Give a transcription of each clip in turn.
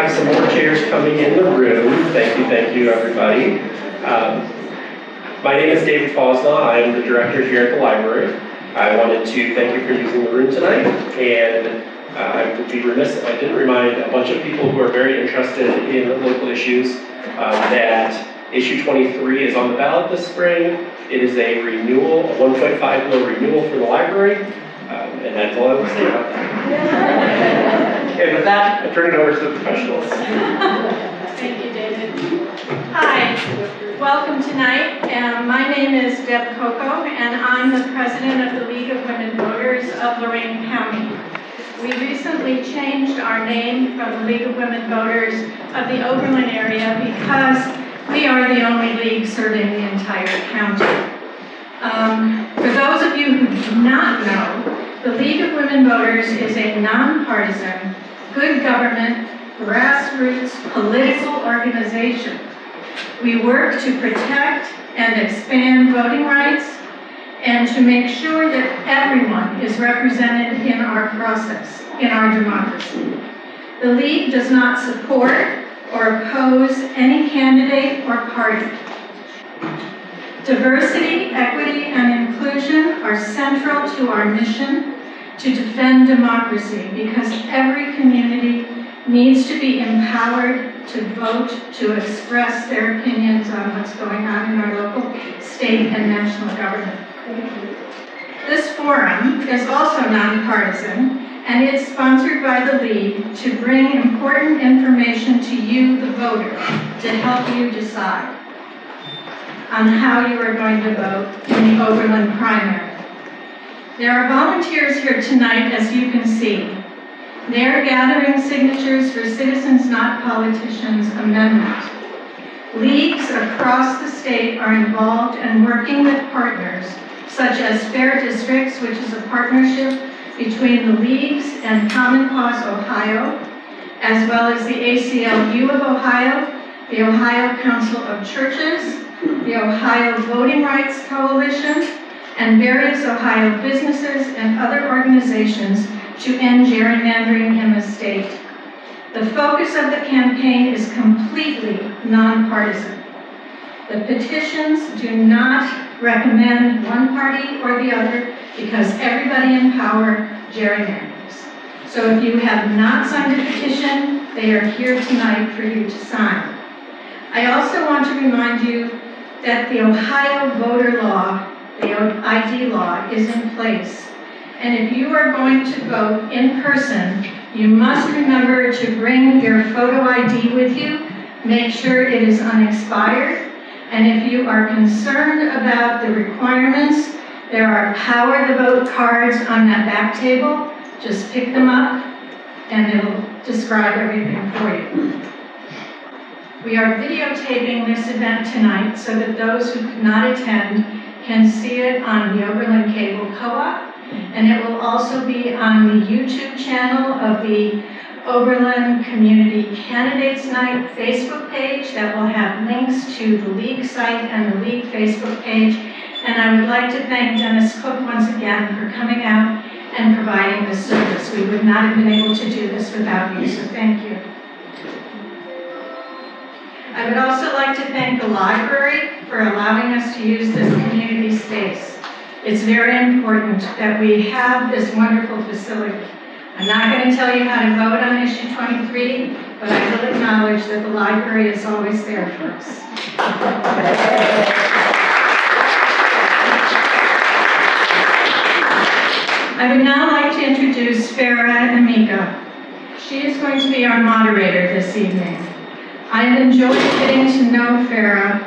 have some more chairs coming in the room. Thank you, everybody. My name is David Fosnaugh. I am the director here at the library. I wanted to thank you for using the room tonight, and I would be remiss if I didn't remind a bunch of people who are very interested in local issues that issue 23 is on the ballot this spring. It is a renewal, a 1.5 mil renewal for the library, and that's all I will say about that. And with that, I turn it over to the professionals. Thank you, David. Hi, welcome tonight. My name is Deb Cocco, and I'm the president of the League of Women Voters of Lorain County. We recently changed our name from the League of Women Voters of the Oberlin area because we are the only league serving the entire county. For those of you who do not know, the League of Women Voters is a nonpartisan, good government, grassroots political organization. We work to protect and expand voting rights and to make sure that everyone is represented in our process, in our democracy. The League does not support or oppose any candidate or party. Diversity, equity, and inclusion are central to our mission to defend democracy because every community needs to be empowered to vote, to express their opinions on what's going on in our local, state, and national government. This forum is also nonpartisan, and it's sponsored by the League to bring important information to you, the voter, to help you decide on how you are going to vote in the Oberlin primary. There are volunteers here tonight, as you can see. They are gathering signatures for Citizens Not Politicians Amendment. Leagues across the state are involved and working with partners, such as Fair Districts, which is a partnership between the leagues and Common Cause Ohio, as well as the ACLU of Ohio, the Ohio Council of Churches, the Ohio Voting Rights Coalition, and various Ohio businesses and other organizations to end gerrymandering in the state. The focus of the campaign is completely nonpartisan. The petitions do not recommend one party or the other because everybody in power gerrymanders. So if you have not signed a petition, they are here tonight for you to sign. I also want to remind you that the Ohio voter law, the ID law, is in place. And if you are going to vote in person, you must remember to bring your photo ID with you. Make sure it is unexpired. And if you are concerned about the requirements, there are Power the Vote cards on that back table. Just pick them up and it'll describe everything for you. We are videotaping this event tonight so that those who could not attend can see it on the Oberlin Cable Co-op, and it will also be on the YouTube channel of the Oberlin Community Candidates Night Facebook page that will have links to the League site and the League Facebook page. And I would like to thank Dennis Cook once again for coming out and providing this service. We would not have been able to do this without you, so thank you. I would also like to thank the library for allowing us to use this community space. It's very important that we have this wonderful facility. I'm not going to tell you how to vote on issue 23, but I will acknowledge that the library is always there for us. I would now like to introduce Farah and Emeka. She is going to be our moderator this evening. I have enjoyed getting to know Farah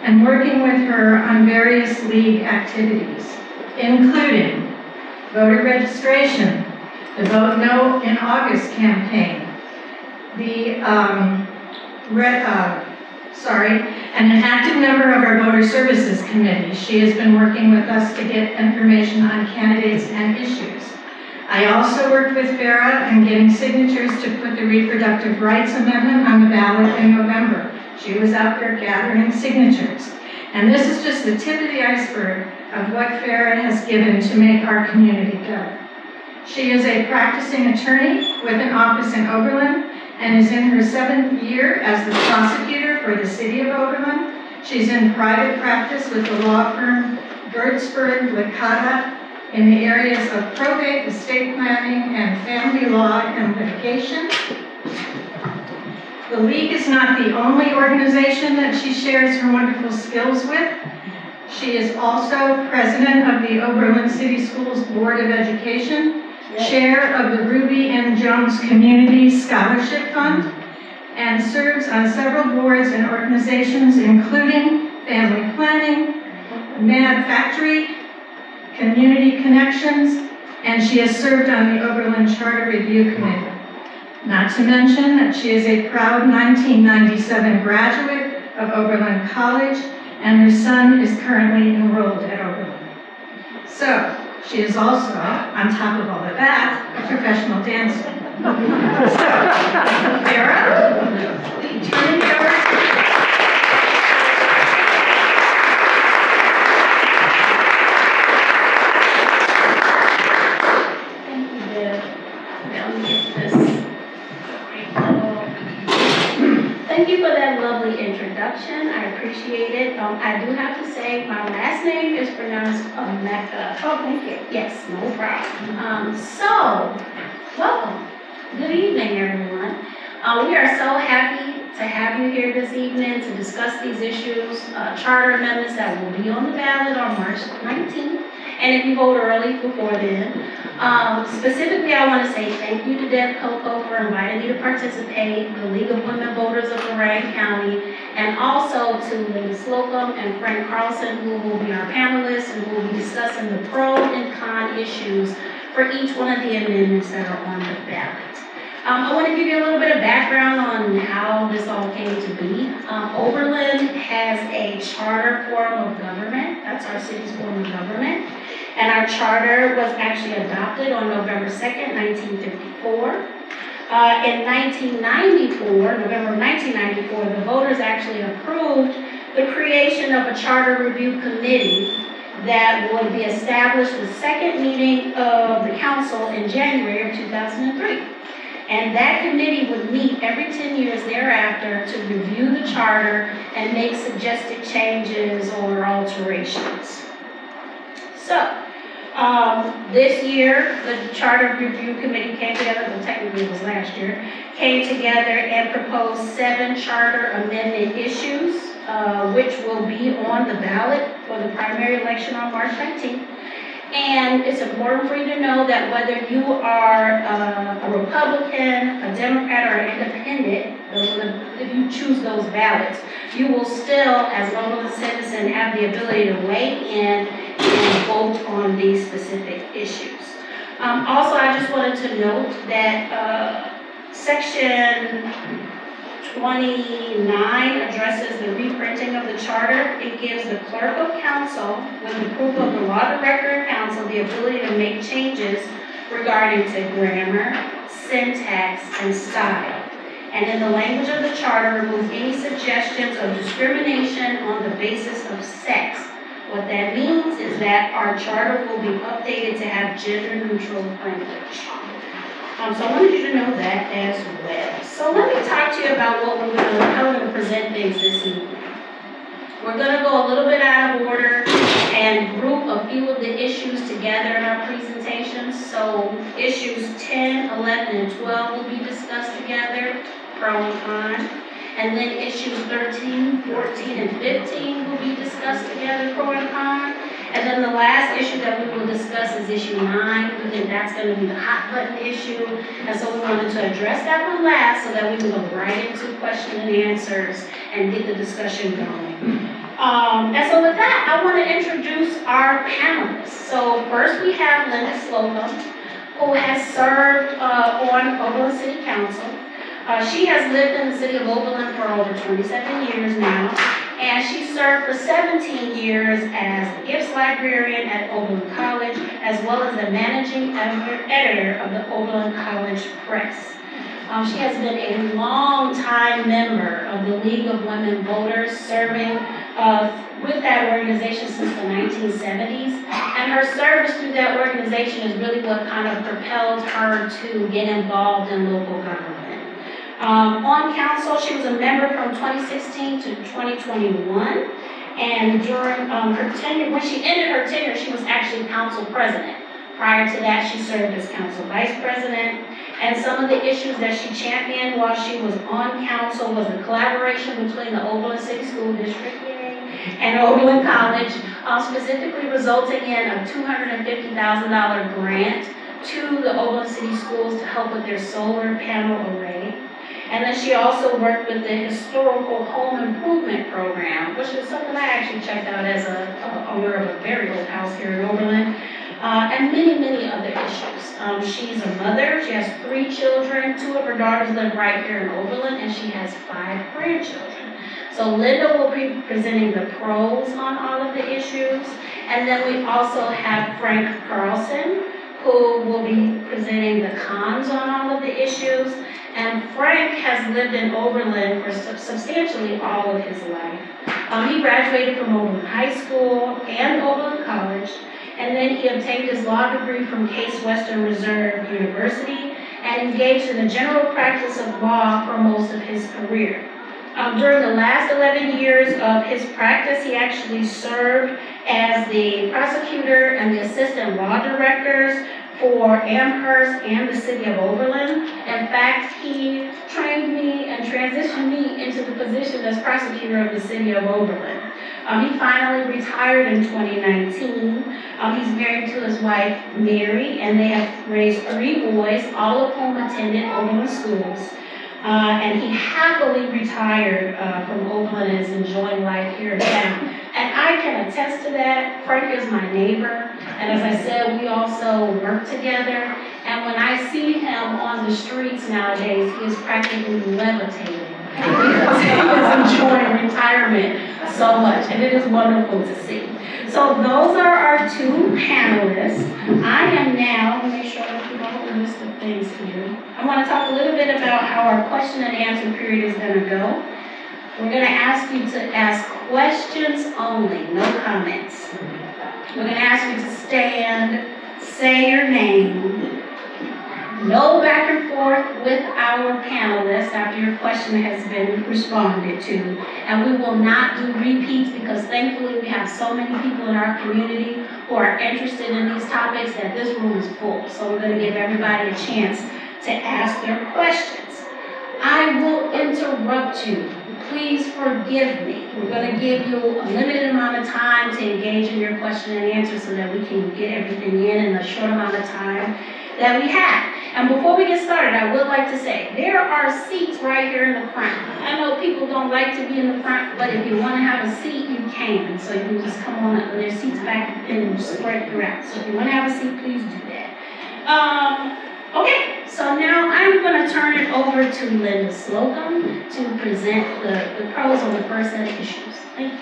and working with her on various league activities, including voter registration, the Vote No in August campaign, and an active member of our Voter Services Committee. She has been working with us to get information on candidates and issues. I also worked with Farah in getting signatures to put the Reproductive Rights Amendment on the ballot in November. She was out there gathering signatures. And this is just the tip of the iceberg of what Farah has given to make our community better. She is a practicing attorney with an office in Oberlin, and is in her 7th year as the prosecutor for the city of Oberlin. She's in private practice with the law firm Gertzberg Licata in the areas of probate, estate planning, and family law and litigation. The League is not the only organization that she shares her wonderful skills with. She is also president of the Oberlin City Schools Board of Education, chair of the Ruby M. Jones Community Scholarship Fund, and serves on several boards and organizations including Family Planning, Mad Factory, Community Connections, and she has served on the Oberlin Charter Review Committee. Not to mention that she is a proud 1997 graduate of Oberlin College, and her son is currently enrolled at Oberlin. So, she is also, on top of all of that, a professional dancer. So, Farah, turning it over to you. Thank you for that lovely introduction. I appreciate it. I do have to say my last name is pronounced Emeka. Oh, thank you. Yes, no problem. So, welcome. Good evening, everyone. We are so happy to have you here this evening to discuss these issues, charter amendments that will be on the ballot on March 19th. And if you vote early before then, specifically I want to say thank you to Cocco for inviting me to participate, the League of Women Voters of Lorain County, and also to Lady Slocum and friend Carlson, who will be our panelists and who will be discussing the pro and con issues for each one of the amendments that are on the ballot. I want to give you a little bit of background on how this all came to be. Oberlin has a charter form of government. That's our city's form of government. And our charter was actually adopted on November 2nd, 1954. In 1994, November 1994, the voters actually approved the creation of a charter review committee that would be established the second meeting of the council in January of 2003. And that committee would meet every 10 years thereafter to review the charter and make suggested changes or alterations. So, this year, the Charter Review Committee came together, well technically it was last year, came together and proposed 7 charter amendment issues, which will be on the ballot for the primary election on March 19th. And it's important for you to know that whether you are a Republican, a Democrat, or an independent, if you choose those ballots, you will still, as an Oberlin citizen, have the ability to weigh in and vote on these specific issues. Also, I just wanted to note that Section 29 addresses the reprinting of the charter. It gives the clerk of council, with approval of the law director and council, the ability to make changes regarding to grammar, syntax, and style. And in the language of the charter, remove any suggestions of discrimination on the basis of sex. What that means is that our charter will be updated to have gender-neutral language. So I wanted you to know that as well. So let me talk to you about how we're going to present things this evening. We're going to go a little bit out of order and group a few of the issues together in our presentations. So issues 10, 11, and 12 will be discussed together, pro and con. And then issues 13, 14, and 15 will be discussed together, pro and con. And then the last issue that we will discuss is issue 9. We think that's going to be the hot button issue. And so we wanted to address that one last so that we can go right into question and answers and get the discussion going. And so with that, I want to introduce our panelists. So first we have Linda Slocum, who has served on Oberlin City Council. She has lived in the city of Oberlin for over 27 years now, and she served for 17 years as the gifts librarian at Oberlin College, as well as the managing editor of the Oberlin College Press. She has been a long-time member of the League of Women Voters, serving with that organization since the 1970s, and her service through that organization is really what kind of propelled her to get involved in local government. On council, she was a member from 2016 to 2021. And during her tenure, when she ended her tenure, she was actually council president. Prior to that, she served as council vice president. And some of the issues that she championed while she was on council was the collaboration between the Oberlin City School District and Oberlin College, specifically resulting in a $250,000 grant to the Oberlin City Schools to help with their solar panel array. And then she also worked with the Historical Home Improvement Program, which is something I actually checked out as a owner of a very old house here in Oberlin, and many, many other issues. She's a mother. She has 3 children. 2 of her daughters live right here in Oberlin, and she has 5 grandchildren. So Linda will be presenting the pros on all of the issues. And then we also have Frank Carlson, who will be presenting the cons on all of the issues. And Frank has lived in Oberlin for substantially all of his life. He graduated from Oberlin High School and Oberlin College, and then he obtained his law degree from Case Western Reserve University and engaged in the general practice of law for most of his career. During the last 11 years of his practice, he actually served as the prosecutor and the assistant law directors for Amherst and the city of Oberlin. In fact, he trained me and transitioned me into the position as prosecutor of the city of Oberlin. He finally retired in 2019. He's married to his wife, Mary, and they have raised 3 boys, all of whom attended Oberlin schools. And he happily retired from Oberlin and is enjoying life here in town. And I can attest to that. Frank is my neighbor. And as I said, we also work together. And when I see him on the streets nowadays, he is practically levitating. Because he is enjoying retirement so much. And it is wonderful to see. So those are our 2 panelists. I am now, let me make sure I keep a whole list of things here. I want to talk a little bit about how our question and answer period is going to go. We're going to ask you to ask questions only, no comments. We're going to ask you to stand, say your name, no back and forth with our panelists after your question has been responded to. And we will not do repeats because thankfully we have so many people in our community who are interested in these topics that this room is full. So we're going to give everybody a chance to ask their questions. I will interrupt you. Please forgive me. We're going to give you a limited amount of time to engage in your question and answer so that we can get everything in a short amount of time that we have. And before we get started, I would like to say, there are seats right here in the front. I know people don't like to be in the front, but if you want to have a seat, you can. So you can just come on up, and there's seats back and spread throughout. So if you want to have a seat, please do that. Okay, so now I'm going to turn it over to Linda Slocum to present the pros on the first set of issues. Thank you.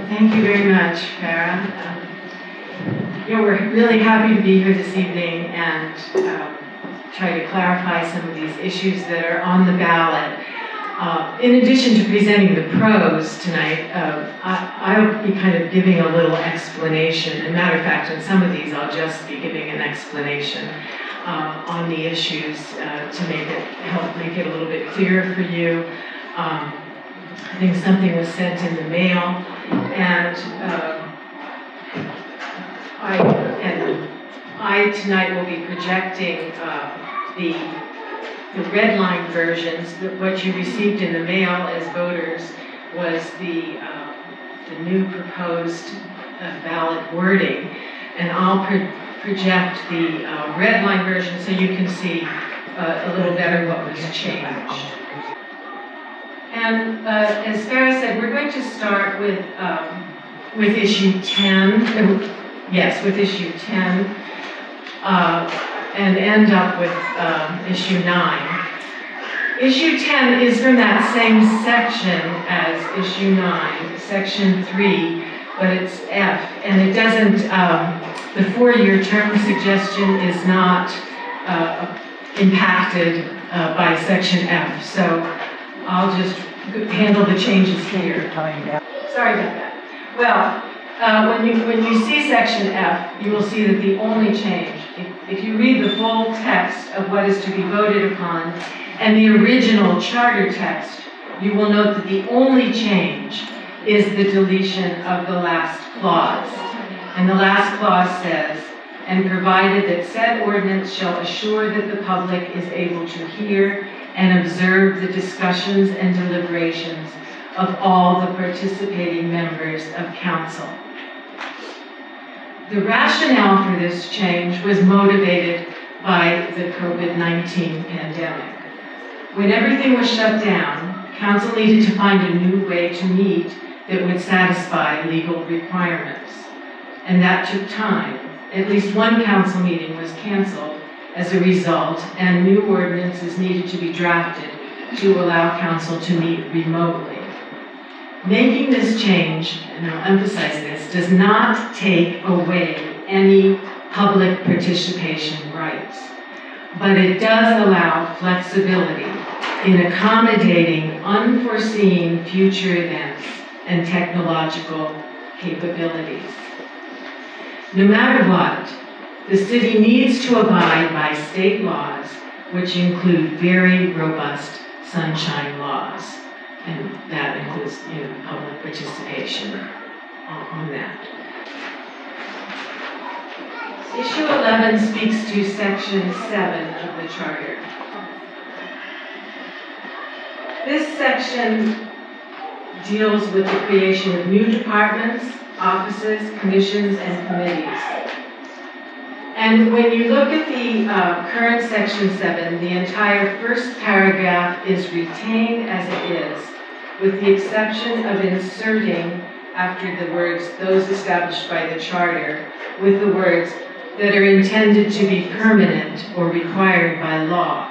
Thank you very much, Farah. We're really happy to be here this evening and try to clarify some of these issues that are on the ballot. In addition to presenting the pros tonight, I'll be kind of giving a little explanation. As a matter of fact, on some of these, I'll just be giving an explanation on the issues to help make it a little bit clearer for you. I think something was sent in the mail, and I tonight will be projecting the red line versions. What you received in the mail as voters was the new proposed ballot wording, and I'll project the red line version so you can see a little better what was changed. And as Farah said, we're going to start with issue 10. Yes, with issue 10, and end up with issue 9. Issue 10 is from that same section as issue 9, section 3, but it's F, and it doesn't. The 4-year term suggestion is not impacted by section F. So I'll just handle the changes here. Sorry about that. Well, When you see section F, you will see that the only change, if you read the full text of what is to be voted upon and the original charter text, you will note that the only change is the deletion of the last clause. And the last clause says, and provided that said ordinance shall assure that the public is able to hear and observe the discussions and deliberations of all the participating members of council. The rationale for this change was motivated by the COVID-19 pandemic. When everything was shut down, council needed to find a new way to meet that would satisfy legal requirements. And that took time. At least one council meeting was canceled as a result, and new ordinances needed to be drafted to allow council to meet remotely. Making this change, and I'll emphasize this, does not take away any public participation rights, but it does allow flexibility in accommodating unforeseen future events and technological capabilities. No matter what, the city needs to abide by state laws, which include very robust sunshine laws. And that includes, public participation on that. Issue 11 speaks to section 7 of the charter. This section deals with the creation of new departments, offices, commissions, and committees. And when you look at the current section 7, the entire first paragraph is retained as it is, with the exception of inserting after the words "those established by the charter" with the words "that are intended to be permanent or required by law."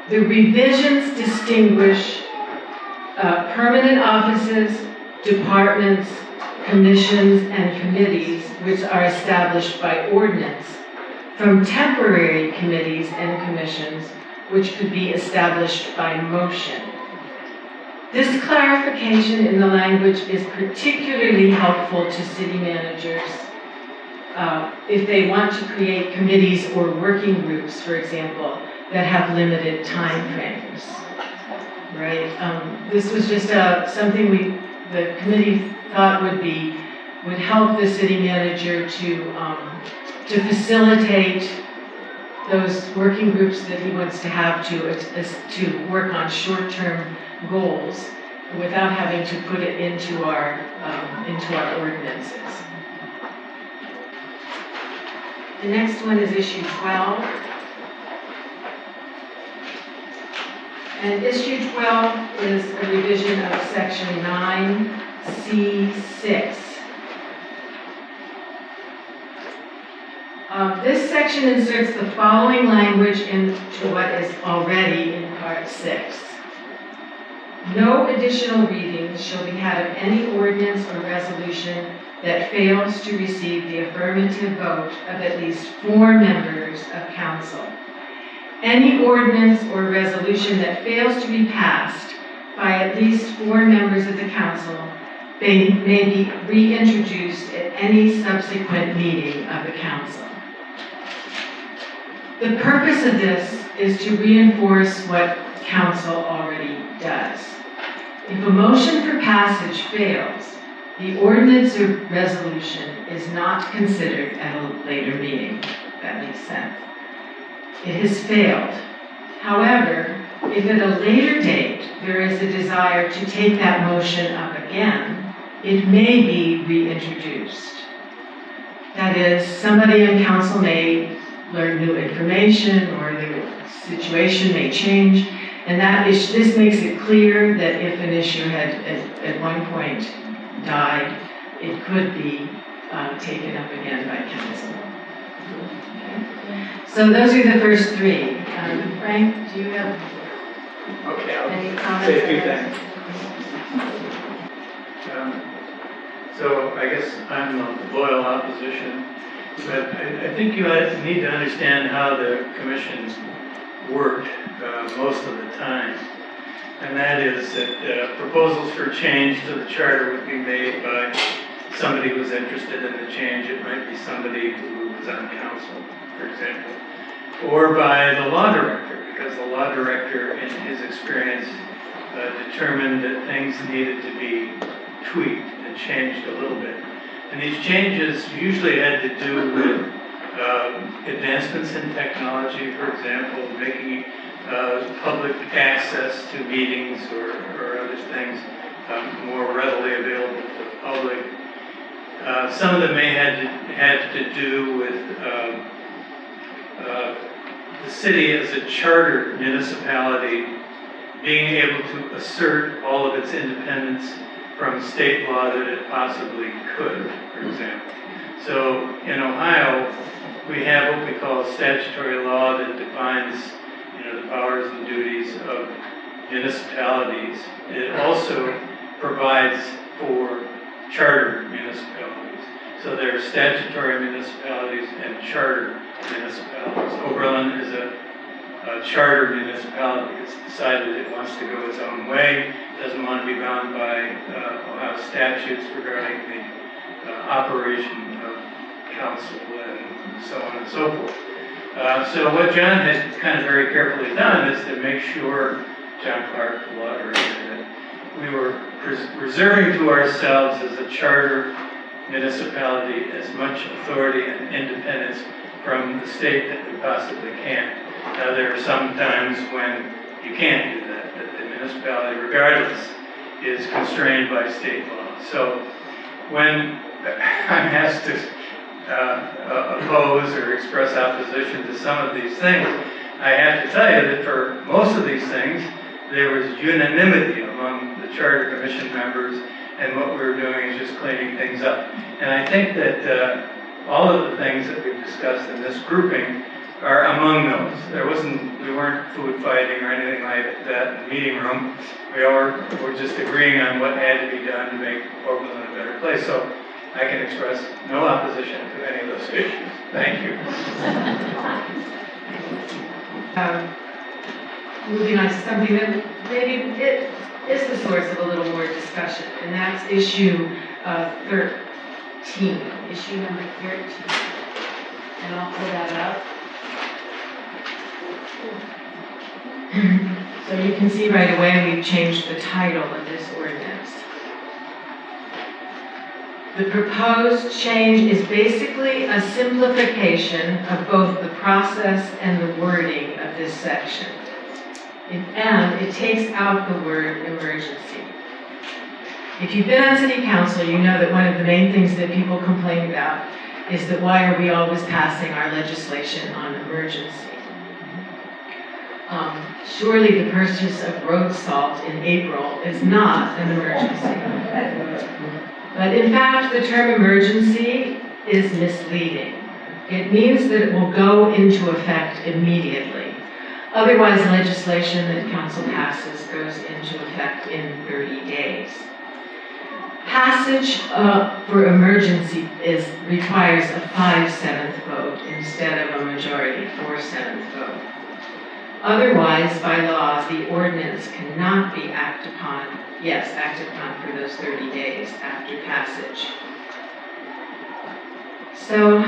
The revisions distinguish permanent offices, departments, commissions, and committees which are established by ordinance from temporary committees and commissions which could be established by motion. This clarification in the language is particularly helpful to city managers if they want to create committees or working groups, for example, that have limited time frames, right? This was just something the committee thought would help the city manager to facilitate those working groups that he wants to have to work on short-term goals without having to put it into our ordinances. The next one is issue 12. And issue 12 is a revision of section 9C6. This section inserts the following language into what is already in part 6. No additional readings shall be had of any ordinance or resolution that fails to receive the affirmative vote of at least 4 members of council. Any ordinance or resolution that fails to be passed by at least 4 members of the council may be reintroduced at any subsequent meeting of the council. The purpose of this is to reinforce what council already does. If a motion for passage fails, the ordinance or resolution is not considered at a later meeting. That makes sense. It has failed. However, if at a later date there is a desire to take that motion up again, it may be reintroduced. That is, somebody on council may learn new information or the situation may change, and this makes it clear that if an issue had at one point died, it could be taken up again by council. Okay. So those are the first 3. Frank, do you have any comments? Say a few things. So I guess I'm the loyal opposition, but I think you need to understand how the commission worked most of the time. And that is that proposals for change to the charter would be made by somebody who's interested in the change. It might be somebody who is on council, for example. Or by the law director, because the law director, in his experience, determined that things needed to be tweaked and changed a little bit. And these changes usually had to do with advancements in technology, for example, making public access to meetings or other things more readily available to the public. Some of them may had to do with the city as a charter municipality being able to assert all of its independence from state law that it possibly could, for example. So in Ohio, we have what we call statutory law that defines, the powers and duties of municipalities. It also provides for charter municipalities. So there are statutory municipalities and charter municipalities. Oberlin is a charter municipality. It's decided it wants to go its own way. It doesn't want to be bound by Ohio statutes regarding the operation of council and so on and so forth. So what John has kind of very carefully done is to make sure, John Clark, the law director, that we were reserving to ourselves as a charter municipality as much authority and independence from the state that we possibly can. Now, there are some times when you can't do that the municipality, regardless, is constrained by state law. So when I'm asked to oppose or express opposition to some of these things, I have to tell you that for most of these things, there was unanimity among the Charter Commission members, and what we were doing is just cleaning things up. And I think that all of the things that we've discussed in this grouping are among those. We weren't food fighting or anything like that in the meeting room. We were just agreeing on what had to be done to make Oberlin a better place. So I can express no opposition to any of those issues. Thank you. Moving on to something that maybe it is the source of a little more discussion, and that's issue 13. Issue number 13. And I'll pull that up. So you can see right away we've changed the title of this ordinance. The proposed change is basically a simplification of both the process and the wording of this section. And it takes out the word emergency. If you've been on city council, you know that one of the main things that people complain about is that why are we always passing our legislation on emergency? Surely the purchase of road salt in April is not an emergency. But in fact, the term emergency is misleading. It means that it will go into effect immediately. Otherwise, legislation that council passes goes into effect in 30 days. Passage for emergency requires a 5/7 vote instead of a majority 4/7 vote. Otherwise, by law, the ordinance cannot be acted upon for those 30 days after passage. So,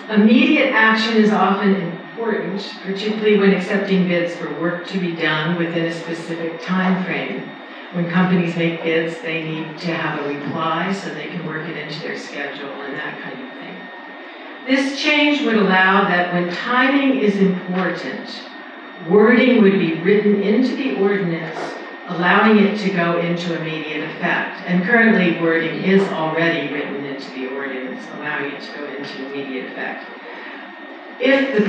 immediate action is often important, particularly when accepting bids for work to be done within a specific time frame. When companies make bids, they need to have a reply so they can work it into their schedule and that kind of thing. This change would allow that when timing is important, wording would be written into the ordinance, allowing it to go into immediate effect. And currently, wording is already written into the ordinance, allowing it to go into immediate effect. If the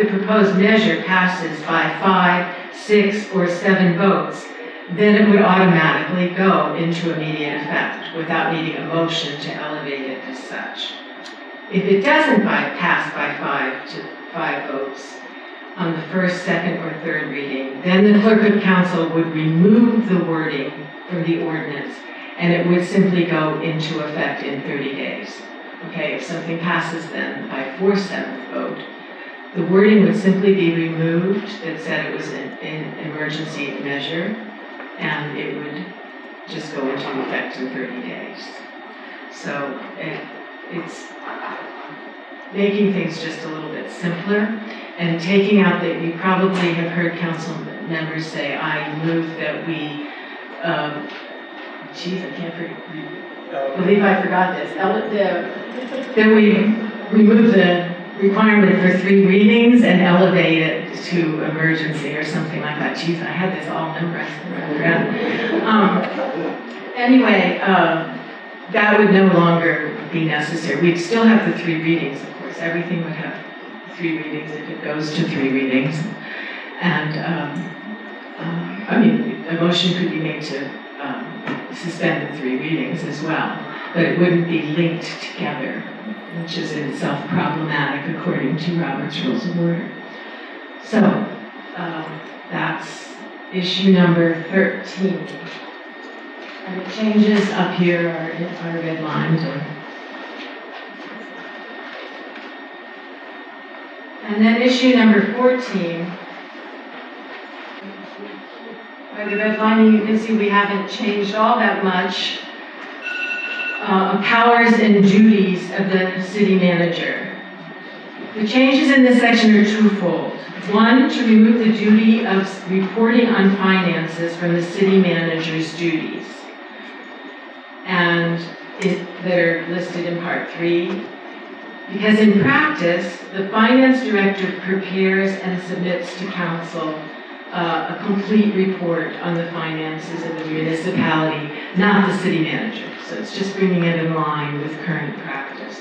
proposed measure passes by 5, 6, or 7 votes, then it would automatically go into immediate effect without needing a motion to elevate it as such. If it doesn't pass by 5 votes on the first, second, or third reading, then the clerk of council would remove the wording from the ordinance, and it would simply go into effect in 30 days. Okay, if something passes then by 4/7 vote, the wording would simply be removed that said it was an emergency measure, and it would just go into effect in 30 days. So it's making things just a little bit simpler and taking out that you probably have heard council members say, I move that we, I believe I forgot this, that we remove the requirement for 3 readings and elevate it to emergency or something like that. Geez, I had this all memorized. Anyway, that would no longer be necessary. We'd still have the 3 readings, of course. Everything would have 3 readings if it goes to 3 readings. And, I mean, a motion could be made to suspend the 3 readings as well, but it wouldn't be linked together, which is in itself problematic according to Robert's Rules of Order. So, that's issue number 13. And the changes up here are redlined. And then issue number 14. By the redlining, you can see we haven't changed all that much. Powers and duties of the city manager. The changes in this section are twofold. One, to remove the duty of reporting on finances from the city manager's duties. And that are listed in part 3. Because in practice, the finance director prepares and submits to council a complete report on the finances of the municipality, not the city manager. So it's just bringing it in line with current practice.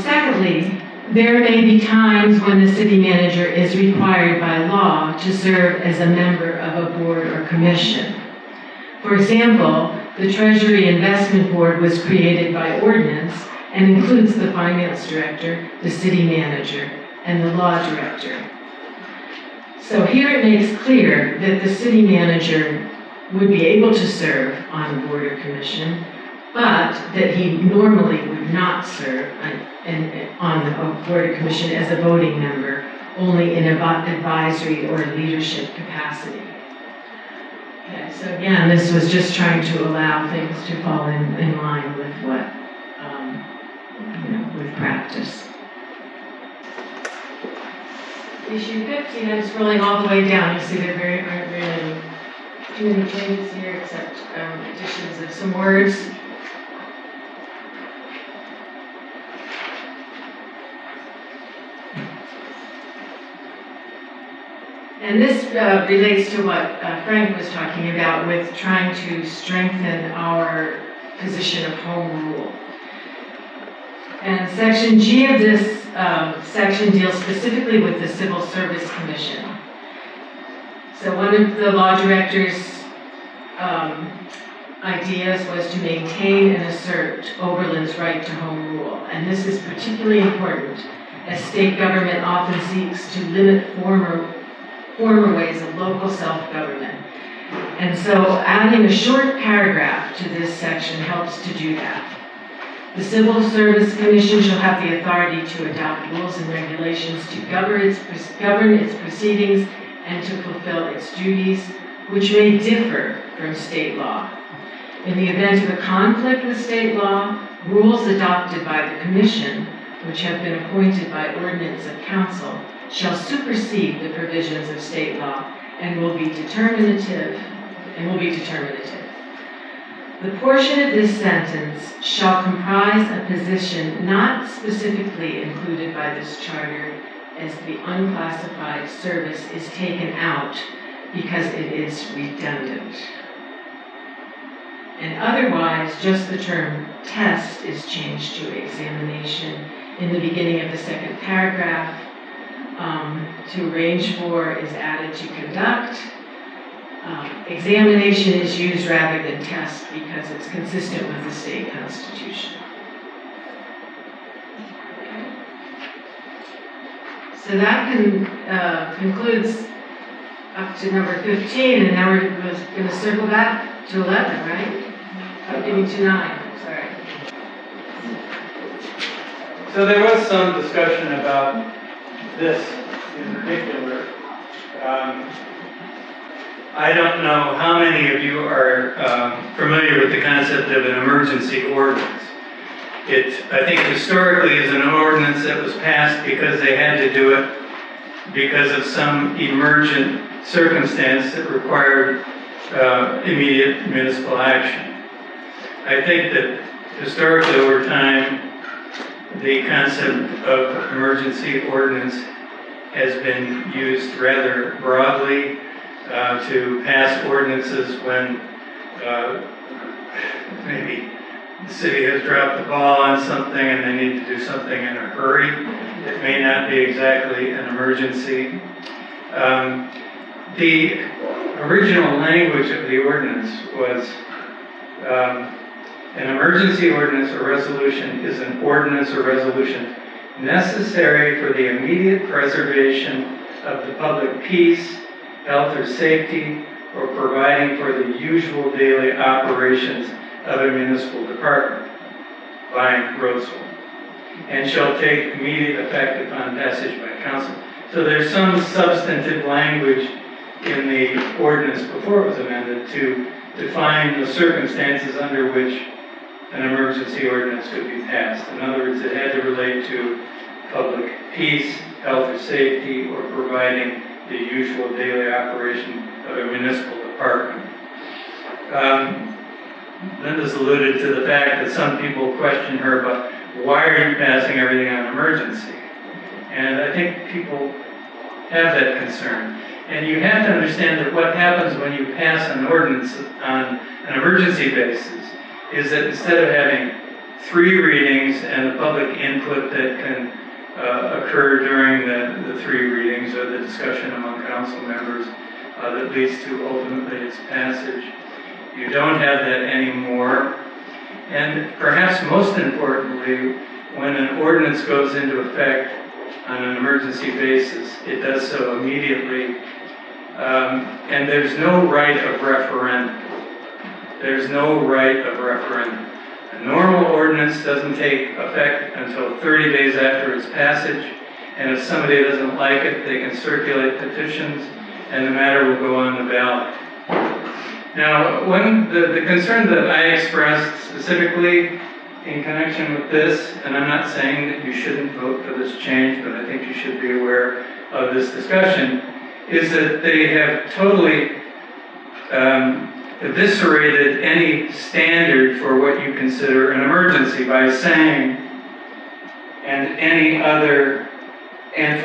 Secondly, there may be times when the city manager is required by law to serve as a member of a board or commission. For example, the Treasury Investment Board was created by ordinance and includes the finance director, the city manager, and the law director. So here it makes clear that the city manager would be able to serve on a board or commission, but that he normally would not serve on a board or commission as a voting member, only in an advisory or leadership capacity. Okay, so again, this was just trying to allow things to fall in line with what, with practice. Issue 15, I'm scrolling all the way down. You see there aren't really too many changes here except additions of some words. And this relates to what Frank was talking about with trying to strengthen our position of home rule. And section G of this section deals specifically with the Civil Service Commission. So one of the law director's ideas was to maintain and assert Oberlin's right to home rule. And this is particularly important as state government often seeks to limit former ways of local self-government. And so adding a short paragraph to this section helps to do that. The Civil Service Commission shall have the authority to adopt rules and regulations to govern its proceedings and to fulfill its duties, which may differ from state law. In the event of a conflict with state law, rules adopted by the Commission, which have been appointed by ordinance of council, shall supersede the provisions of state law and will be determinative. The portion of this sentence shall comprise a position not specifically included by this charter as the unclassified service is taken out because it is redundant. And otherwise, just the term test is changed to examination in the beginning of the second paragraph. To arrange for is added to conduct. Examination is used rather than test because it's consistent with the state constitution. Okay. So that concludes up to number 15, and now we're going to circle back to 11, right? I'm getting to 9, sorry. So there was some discussion about this in particular. I don't know how many of you are familiar with the concept of an emergency ordinance. It, I think historically, is an ordinance that was passed because they had to do it because of some emergent circumstance that required immediate municipal action. I think that historically over time, the concept of emergency ordinance has been used rather broadly to pass ordinances when maybe the city has dropped the ball on something and they need to do something in a hurry. It may not be exactly an emergency. The original language of the ordinance was an emergency ordinance or resolution is an ordinance or resolution necessary for the immediate preservation of the public peace, health, or safety, or providing for the usual daily operations of a municipal department, buying road swap, and shall take immediate effect upon passage by council. So there's some substantive language in the ordinance before it was amended to define the circumstances under which an emergency ordinance could be passed. In other words, it had to relate to public peace, health or safety, or providing the usual daily operation of a municipal department. Linda's alluded to the fact that some people question her about why are you passing everything on emergency? And I think people have that concern. And you have to understand that what happens when you pass an ordinance on an emergency basis is that instead of having 3 readings and the public input that can occur during the 3 readings or the discussion among council members that leads to ultimately its passage, you don't have that anymore. And perhaps most importantly, when an ordinance goes into effect on an emergency basis, it does so immediately, and there's no right of referendum. There's no right of referendum. A normal ordinance doesn't take effect until 30 days after its passage, and if somebody doesn't like it, they can circulate petitions, and the matter will go on the ballot. Now, when the concern that I expressed specifically in connection with this, and I'm not saying that you shouldn't vote for this change, but I think you should be aware of this discussion, is that they have totally eviscerated any standard for what you consider an emergency by saying, and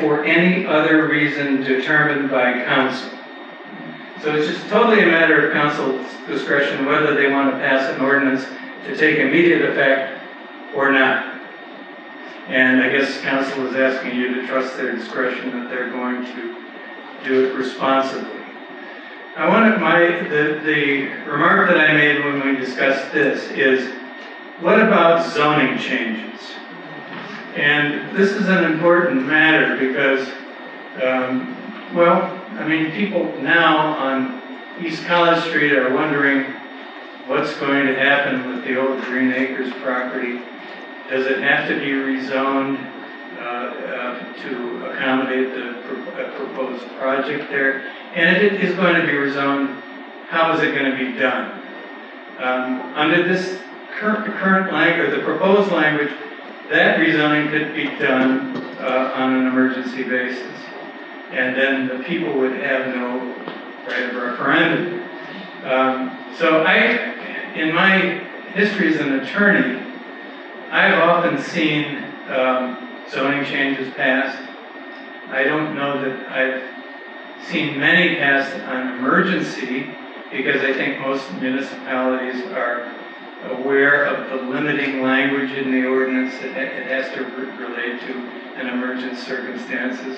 for any other reason determined by council. So it's just totally a matter of council's discretion whether they want to pass an ordinance to take immediate effect or not. And I guess council is asking you to trust their discretion that they're going to do it responsibly. I wanted the remark that I made when we discussed this is, what about zoning changes? And this is an important matter because, people now on East College Street are wondering what's going to happen with the old Green Acres property. Does it have to be rezoned to accommodate the proposed project there? And if it is going to be rezoned, how is it going to be done? Under this current language, the proposed language, that rezoning could be done on an emergency basis. And then the people would have no right of referendum. So in my history as an attorney, I've often seen zoning changes passed. I don't know that I've seen many passed on emergency because I think most municipalities are aware of the limiting language in the ordinance that it has to relate to an emergent circumstances.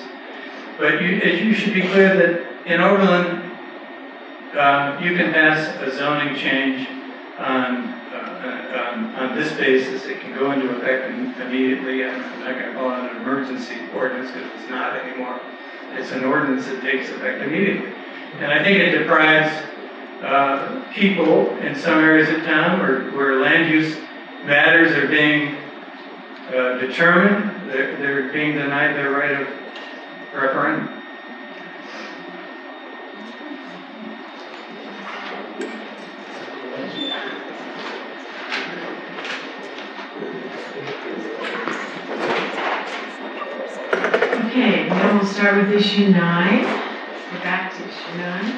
But you should be clear that in Oberlin, you can pass a zoning change on this basis. It can go into effect immediately. I'm not going to call it an emergency ordinance because it's not anymore. It's an ordinance that takes effect immediately. And I think it deprives people in some areas of town where land use matters are being determined, they're being denied their right of referendum. Okay, now we'll start with issue 9. Go back to issue 9.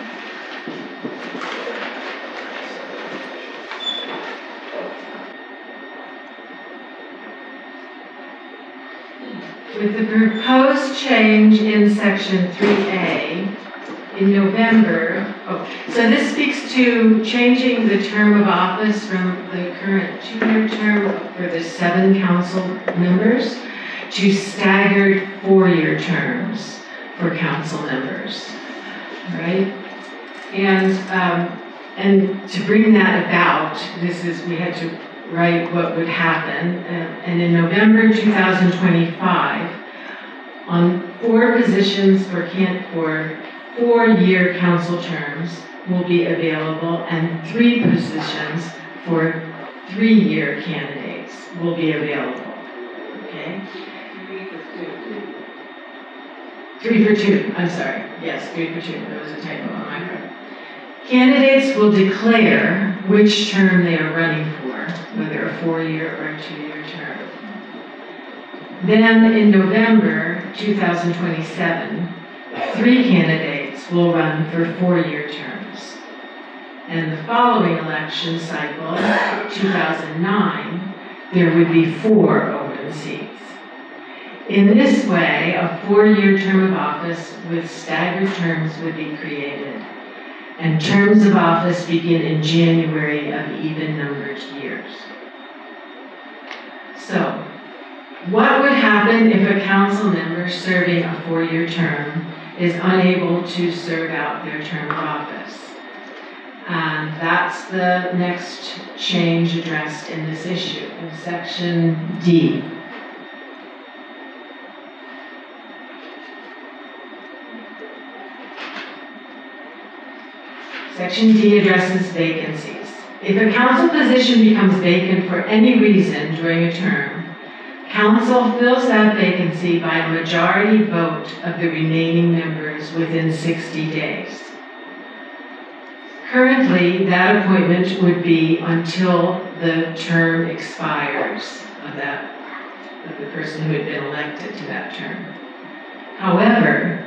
With the proposed change in section 3A in November, so this speaks to changing the term of office from the current 2-year term for the 7 council members to staggered 4-year terms for council members, right? And to bring that about, we had to write what would happen. And in November 2025, on 4 positions for 4-year council terms will be available, and 3 positions for 3-year candidates will be available. Okay? 3 for 2, I'm sorry. Yes, 3 for 2. There was a typo on my part. Candidates will declare which term they are running for, whether a 4-year or a 2-year term. Then in November 2027, 3 candidates will run for 4-year terms. And the following election cycle, 2009, there would be 4 open seats. In this way, a 4-year term of office with staggered terms would be created, and terms of office begin in January of even-numbered years. So, what would happen if a council member serving a 4-year term is unable to serve out their term of office? And that's the next change addressed in this issue, in section D. Section D addresses vacancies. If a council position becomes vacant for any reason during a term, council fills that vacancy by a majority vote of the remaining members within 60 days. Currently, that appointment would be until the term expires of the person who had been elected to that term. However,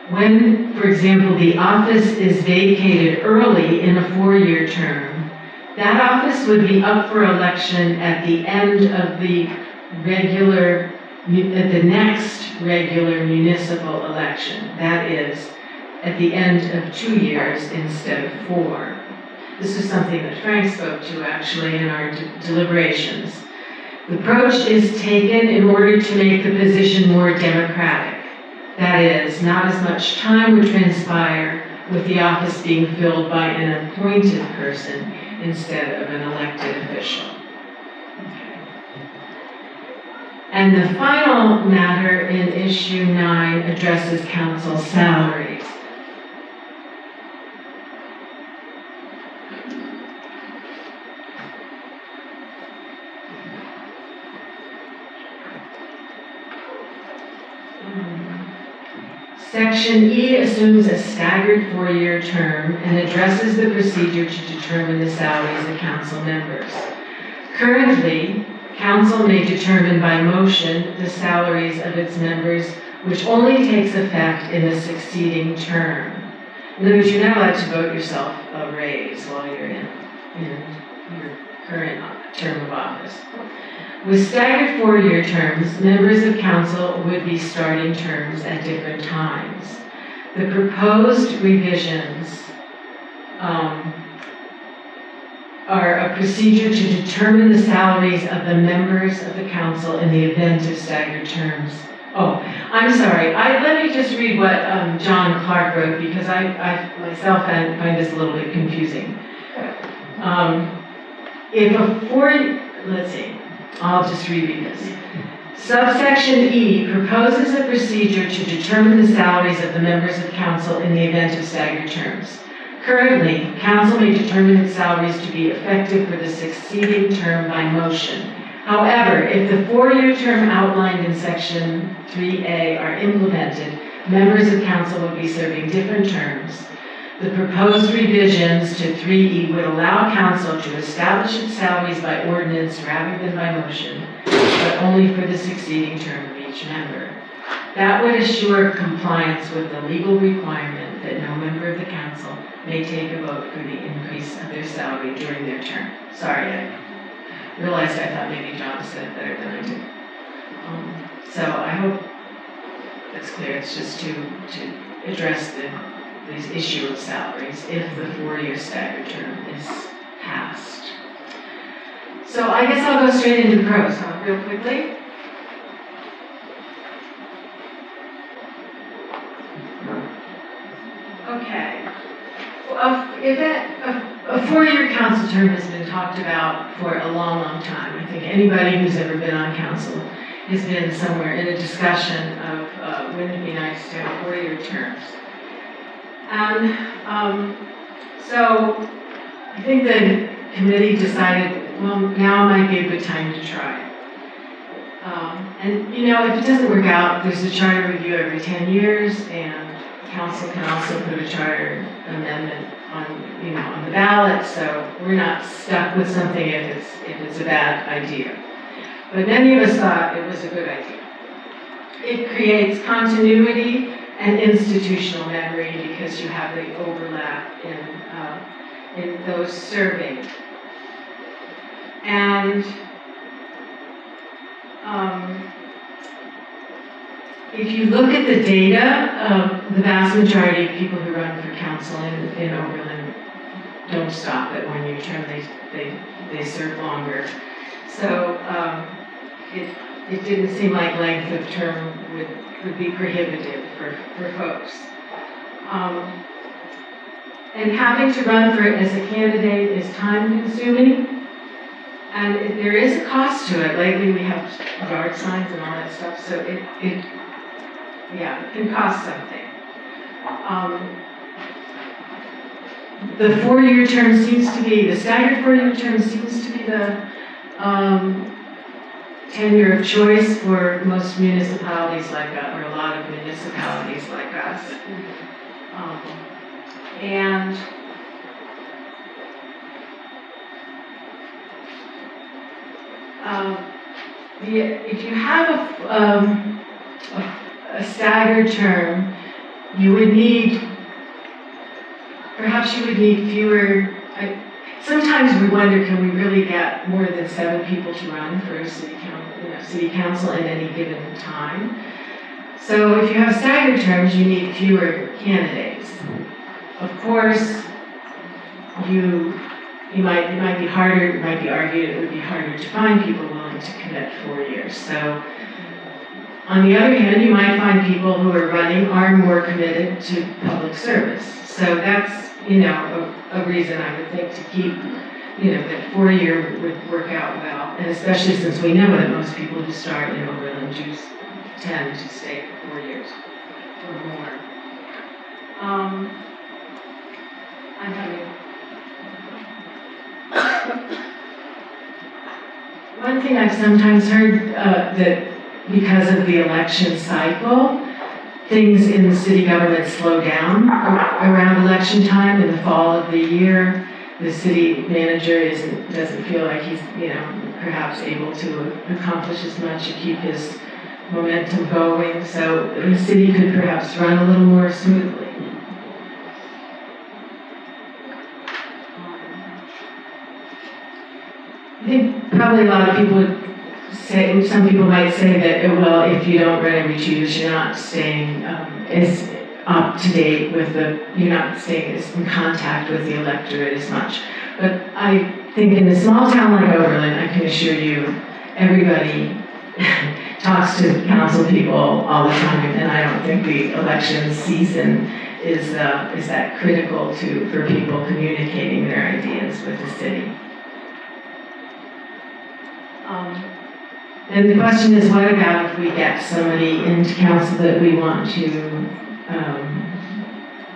when, for example, the office is vacated early in a 4-year term, that office would be up for election at the end of the next regular municipal election. That is, at the end of 2 years instead of 4. This is something that Frank spoke to actually in our deliberations. The approach is taken in order to make the position more democratic. That is, not as much time would transpire with the office being filled by an appointed person instead of an elected official. And the final matter in issue 9 addresses council salaries. Section E assumes a staggered 4-year term and addresses the procedure to determine the salaries of council members. Currently, council may determine by motion the salaries of its members, which only takes effect in the succeeding term. In other words, you're not allowed to vote yourself a raise while you're in your current term of office. With staggered 4-year terms, members of council would be starting terms at different times. The proposed revisions are a procedure to determine the salaries of the members of the council in the event of staggered terms. Oh, I'm sorry. Let me just read what John Clark wrote, because I myself find this a little bit confusing. Let's see. I'll just reread this. Subsection E proposes a procedure to determine the salaries of the members of council in the event of staggered terms. Currently, council may determine its salaries to be effective for the succeeding term by motion. However, if the 4-year term outlined in section 3A are implemented, members of council will be serving different terms. The proposed revisions to 3E would allow council to establish its salaries by ordinance rather than by motion, but only for the succeeding term of each member. That would assure compliance with the legal requirement that no member of the council may take a vote for the increase of their salary during their term. Sorry, I realized I thought maybe John said it better than I did. So I hope it's clear. It's just to address this issue of salaries if the 4-year staggered term is passed. So I guess I'll go straight into the pros, real quickly. Okay. A 4-year council term has been talked about for a long, long time. I think anybody who's ever been on council has been somewhere in a discussion of wouldn't it be nice to have 4-year terms. And so I think the committee decided, well, now might be a good time to try it. And you know, if it doesn't work out, there's a charter review every 10 years, and council can also put a charter amendment on the ballot, so we're not stuck with something if it's a bad idea. But many of us thought it was a good idea. It creates continuity and institutional memory because you have the overlap in those serving. And if you look at the data, the vast majority of people who run for council in Oberlin don't stop at 1-year term, they serve longer. So it didn't seem like length of term would be prohibitive for folks. And having to run for it as a candidate is time consuming, and there is a cost to it. Lately we have yard signs and all that stuff, so it can cost something. The 4-year term seems to be, the staggered 4-year term seems to be the tenure of choice for most municipalities like us, or a lot of municipalities like us. And if you have a staggered term, perhaps you would need fewer. Sometimes we wonder, can we really get more than 7 people to run for a city council at any given time? So if you have staggered terms, you need fewer candidates. Of course, it might be harder. It might be argued it would be harder to find people willing to commit 4 years. So, on the other hand, you might find people who are more committed to public service. So that's a reason I would think to keep that 4-year would work out well, and especially since we know that most people who start in Oberlin tend to stay for 4 years or more. I'm having one thing I've sometimes heard that because of the election cycle, things in the city government slow down around election time in the fall of the year. The city manager doesn't feel like he's perhaps able to accomplish as much to keep his momentum going. So the city could perhaps run a little more smoothly. I think probably a lot of people would say, some people might say that, well, if you don't run every 2 years, you're not staying as up to date with you're not staying as in contact with the electorate as much. But I think in a small town like Oberlin, I can assure you, everybody talks to council people all the time, and I don't think the election season is that critical for people communicating their ideas with the city. And the question is, what about if we get somebody into council that we want to,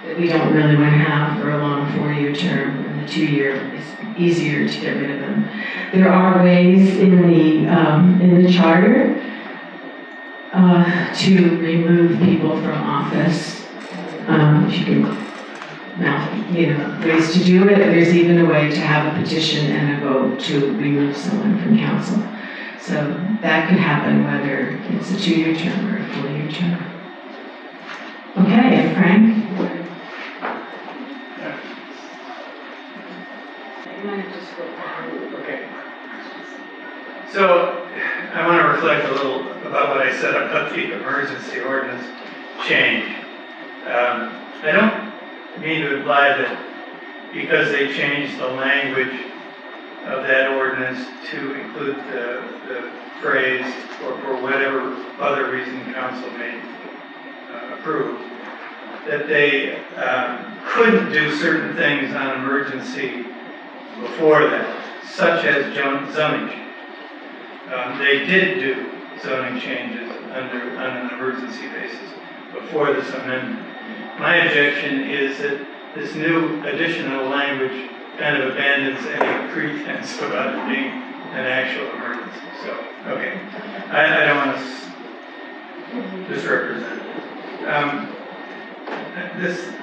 that we don't really want to have for a long 4-year term, and the 2-year is easier to get rid of them. There are ways in the charter to remove people from office. If you can, ways to do it. There's even a way to have a petition and a vote to remove someone from council. So that could happen whether it's a 2-year term or a 4-year term. Okay, and Frank? Okay. So I want to reflect a little about what I said about the emergency ordinance change. I don't mean to imply that because they changed the language of that ordinance to include the phrase, or for whatever other reason council may approve, that they couldn't do certain things on emergency before that, such as zoning change. They did do zoning changes on an emergency basis before this amendment. My objection is that this new additional language kind of abandons any pretense about it being an actual emergency. So, okay, I don't want to misrepresent it.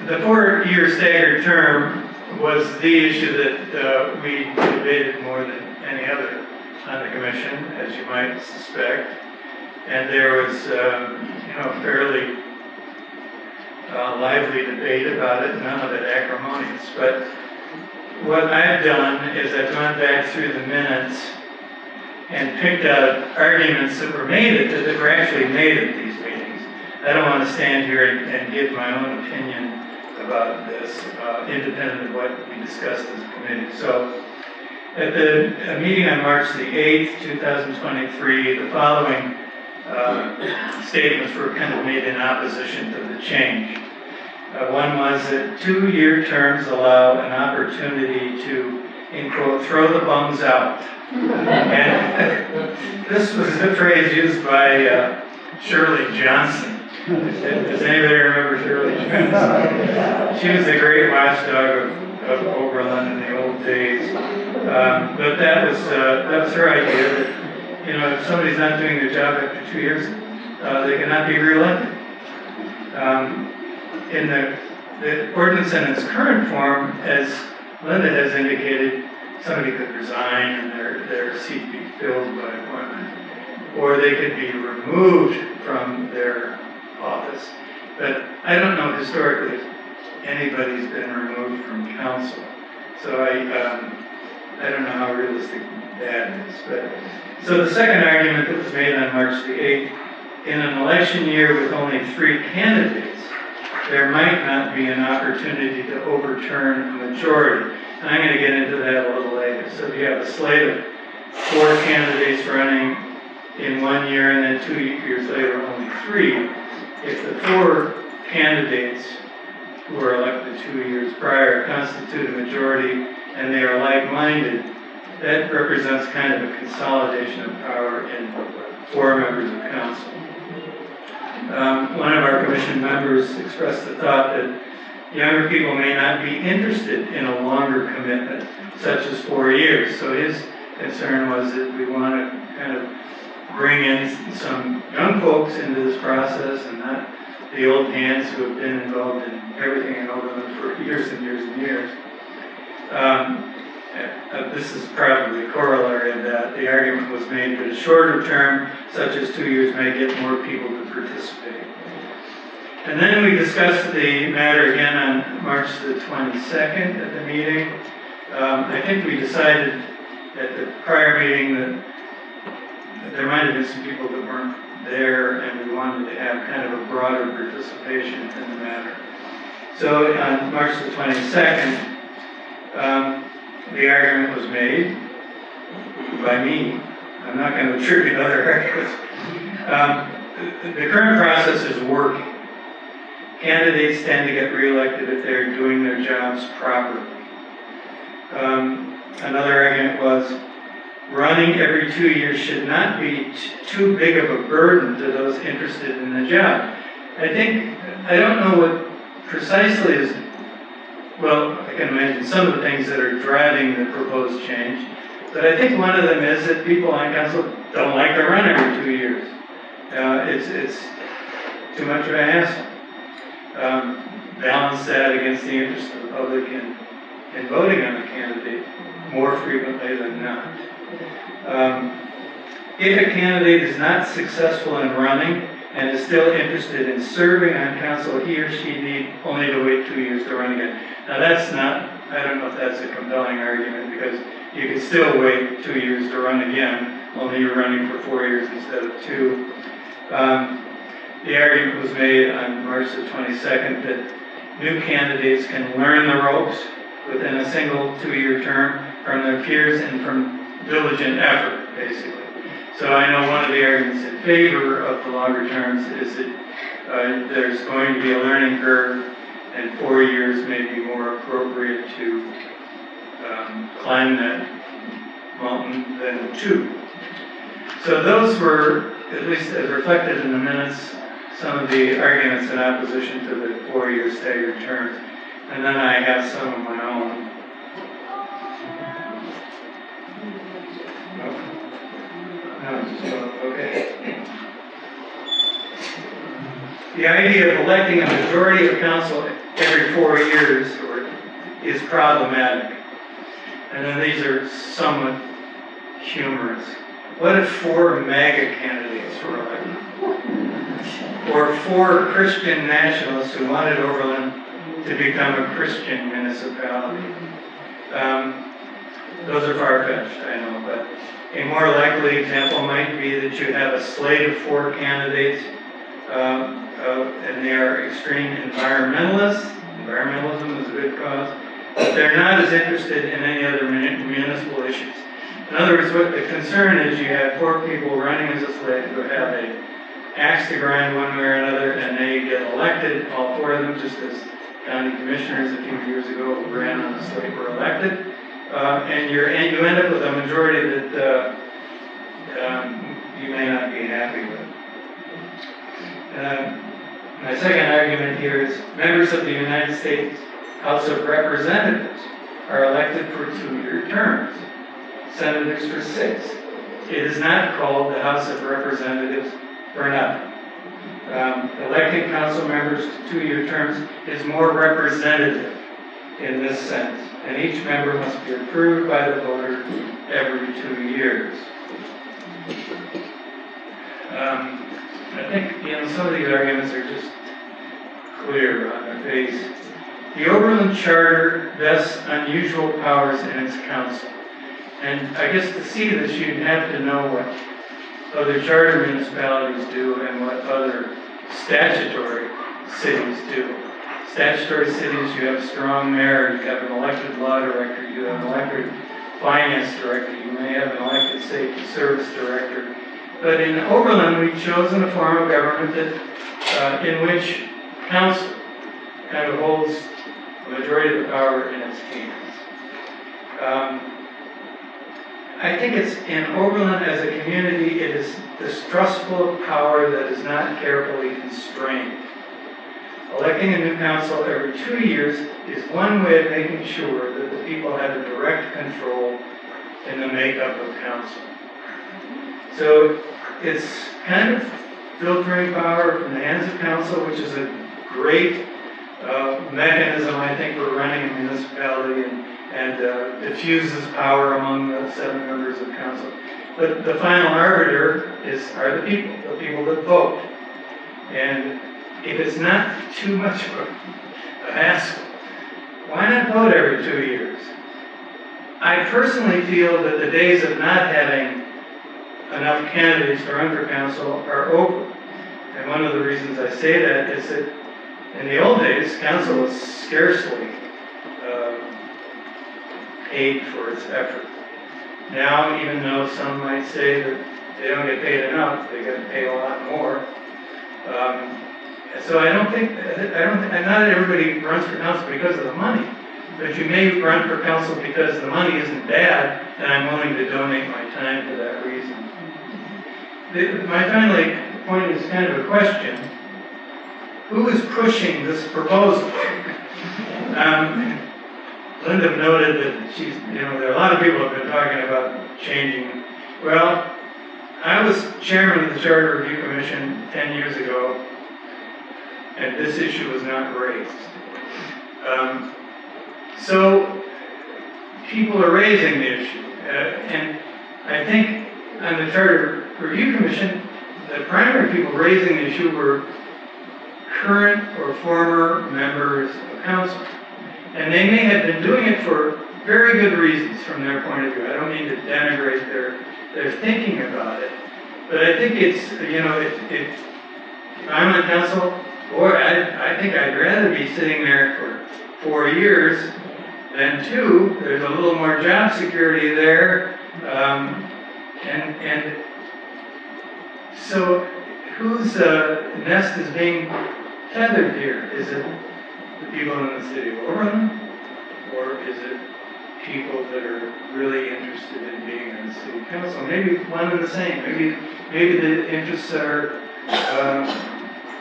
The 4-year staggered term was the issue that we debated more than any other on the commission, as you might suspect. And there was, fairly lively debate about it, none of it acrimonious. But what I've done is I've gone back through the minutes and picked out arguments that were that were actually made at these meetings. I don't want to stand here and give my own opinion about this, independent of what we discussed as a committee. So, at the meeting on March the 8th, 2023, the following statements were kind of made in opposition to the change. One was that 2-year terms allow an opportunity to, in quote, throw the bums out. And this was the phrase used by Shirley Johnson. Does anybody remember Shirley Johnson? She was the great watchdog of Oberlin in the old days. But that was her idea that, if somebody's not doing their job after 2 years, they cannot be reelected. In the ordinance in its current form, as Linda has indicated, somebody could resign and their seat be filled by appointment, or they could be removed from their office. But I don't know historically if anybody's been removed from council. So I don't know how realistic that is. But so the second argument that was made on March the 8th, in an election year with only 3 candidates, there might not be an opportunity to overturn a majority. And I'm going to get into that a little later. So if you have a slate of 4 candidates running in 1 year and then 2 years later only 3, if the 4 candidates who were elected 2 years prior constitute a majority and they are like-minded, that represents kind of a consolidation of power in 4 members of council. One of our commission members expressed the thought that younger people may not be interested in a longer commitment, such as 4 years. So his concern was that we want to kind of bring in some young folks into this process and not the old hands who have been involved in everything in Oberlin for years and years and years. This is probably a corollary of that. The argument was made that a shorter term, such as 2 years, may get more people to participate. And then we discussed the matter again on March the 22nd at the meeting. I think we decided at the prior meeting that there might have been some people that weren't there, and we wanted to have kind of a broader participation in the matter. So on March the 22nd, the argument was made by me. I'm not going to attribute other arguments. The current process is working. Candidates tend to get reelected if they're doing their jobs properly. Another argument was running every 2 years should not be too big of a burden to those interested in the job. I don't know what precisely is, well, I can imagine some of the things that are driving the proposed change, but I think one of them is that people on council don't like to run every 2 years. It's too much of a hassle. Balance that against the interest of the public in voting on a candidate more frequently than not. If a candidate is not successful in running and is still interested in serving on council, he or she need only to wait 2 years to run again. Now that's not, I don't know if that's a compelling argument, because you can still wait 2 years to run again, only you're running for 4 years instead of 2. The argument was made on March the 22nd that new candidates can learn the ropes within a single 2-year term from their peers and from diligent effort, basically. So I know one of the arguments in favor of the longer terms is that there's going to be a learning curve, and 4 years may be more appropriate to climb that mountain than 2. So those were, at least as reflected in the minutes, some of the arguments in opposition to the 4-year staggered terms. And then I have some of my own. Okay. The idea of electing a majority of council every 4 years is problematic. And then these are somewhat humorous. What if 4 MAGA candidates were elected? Or 4 Christian nationalists who wanted Oberlin to become a Christian municipality? Those are far-fetched, I know, but a more likely example might be that you have a slate of 4 candidates, and they are extreme environmentalists. Environmentalism is a good cause, but they're not as interested in any other municipal issues. In other words, what the concern is, you have 4 people running as a slate who have an axe to grind one way or another, and they get elected, all 4 of them, just as county commissioners a few years ago who ran on the slate were elected. And you end up with a majority that you may not be happy with. My second argument here is members of the United States House of Representatives are elected for 2-year terms, senators for 6. It is not called the House of Representatives for nothing. Electing council members to 2-year terms is more representative in this sense, and each member must be approved by the voter every 2 years. I think, some of these arguments are just clear on their face. The Oberlin Charter vests unusual powers in its council. And I guess to see this, you'd have to know what other charter municipalities do and what other statutory cities do. Statutory cities, you have a strong mayor, you have an elected law director, you have an elected finance director, you may have an elected safety service director. But in Oberlin, we've chosen a form of government that, in which council kind of holds the majority of the power in its hands. I think it's in Oberlin as a community, it is distrustful of power that is not carefully constrained. Electing a new council every 2 years is one way of making sure that the people have a direct control in the makeup of council. So it's kind of filtering power from the hands of council, which is a great mechanism, I think, for running a municipality and diffuses power among the 7 members of council. But the final arbiter are the people that vote. And if it's not too much of a hassle, why not vote every 2 years? I personally feel that the days of not having enough candidates to run for council are over. And one of the reasons I say that is that in the old days, council was scarcely paid for its effort. Now, even though some might say that they don't get paid enough, they get paid a lot more. So I don't think, not everybody runs for council because of the money, but you may run for council because the money isn't bad, and I'm willing to donate my time for that reason. My final point is kind of a question. Who is pushing this proposal? Linda noted that there are a lot of people who have been talking about changing. Well, I was chairman of the Charter Review Commission 10 years ago, and this issue was not raised. So people are raising the issue, and I think on the Charter Review Commission, the primary people raising the issue were current or former members of council. And they may have been doing it for very good reasons from their point of view. I don't mean to denigrate their thinking about it. But I think it's, if I'm on council, boy, I think I'd rather be sitting there for 4 years than 2. There's a little more job security there. And so whose nest is being tethered here? Is it the people in the city of Oberlin? Or is it people that are really interested in being in the city council? Maybe one and the same. Maybe the interests are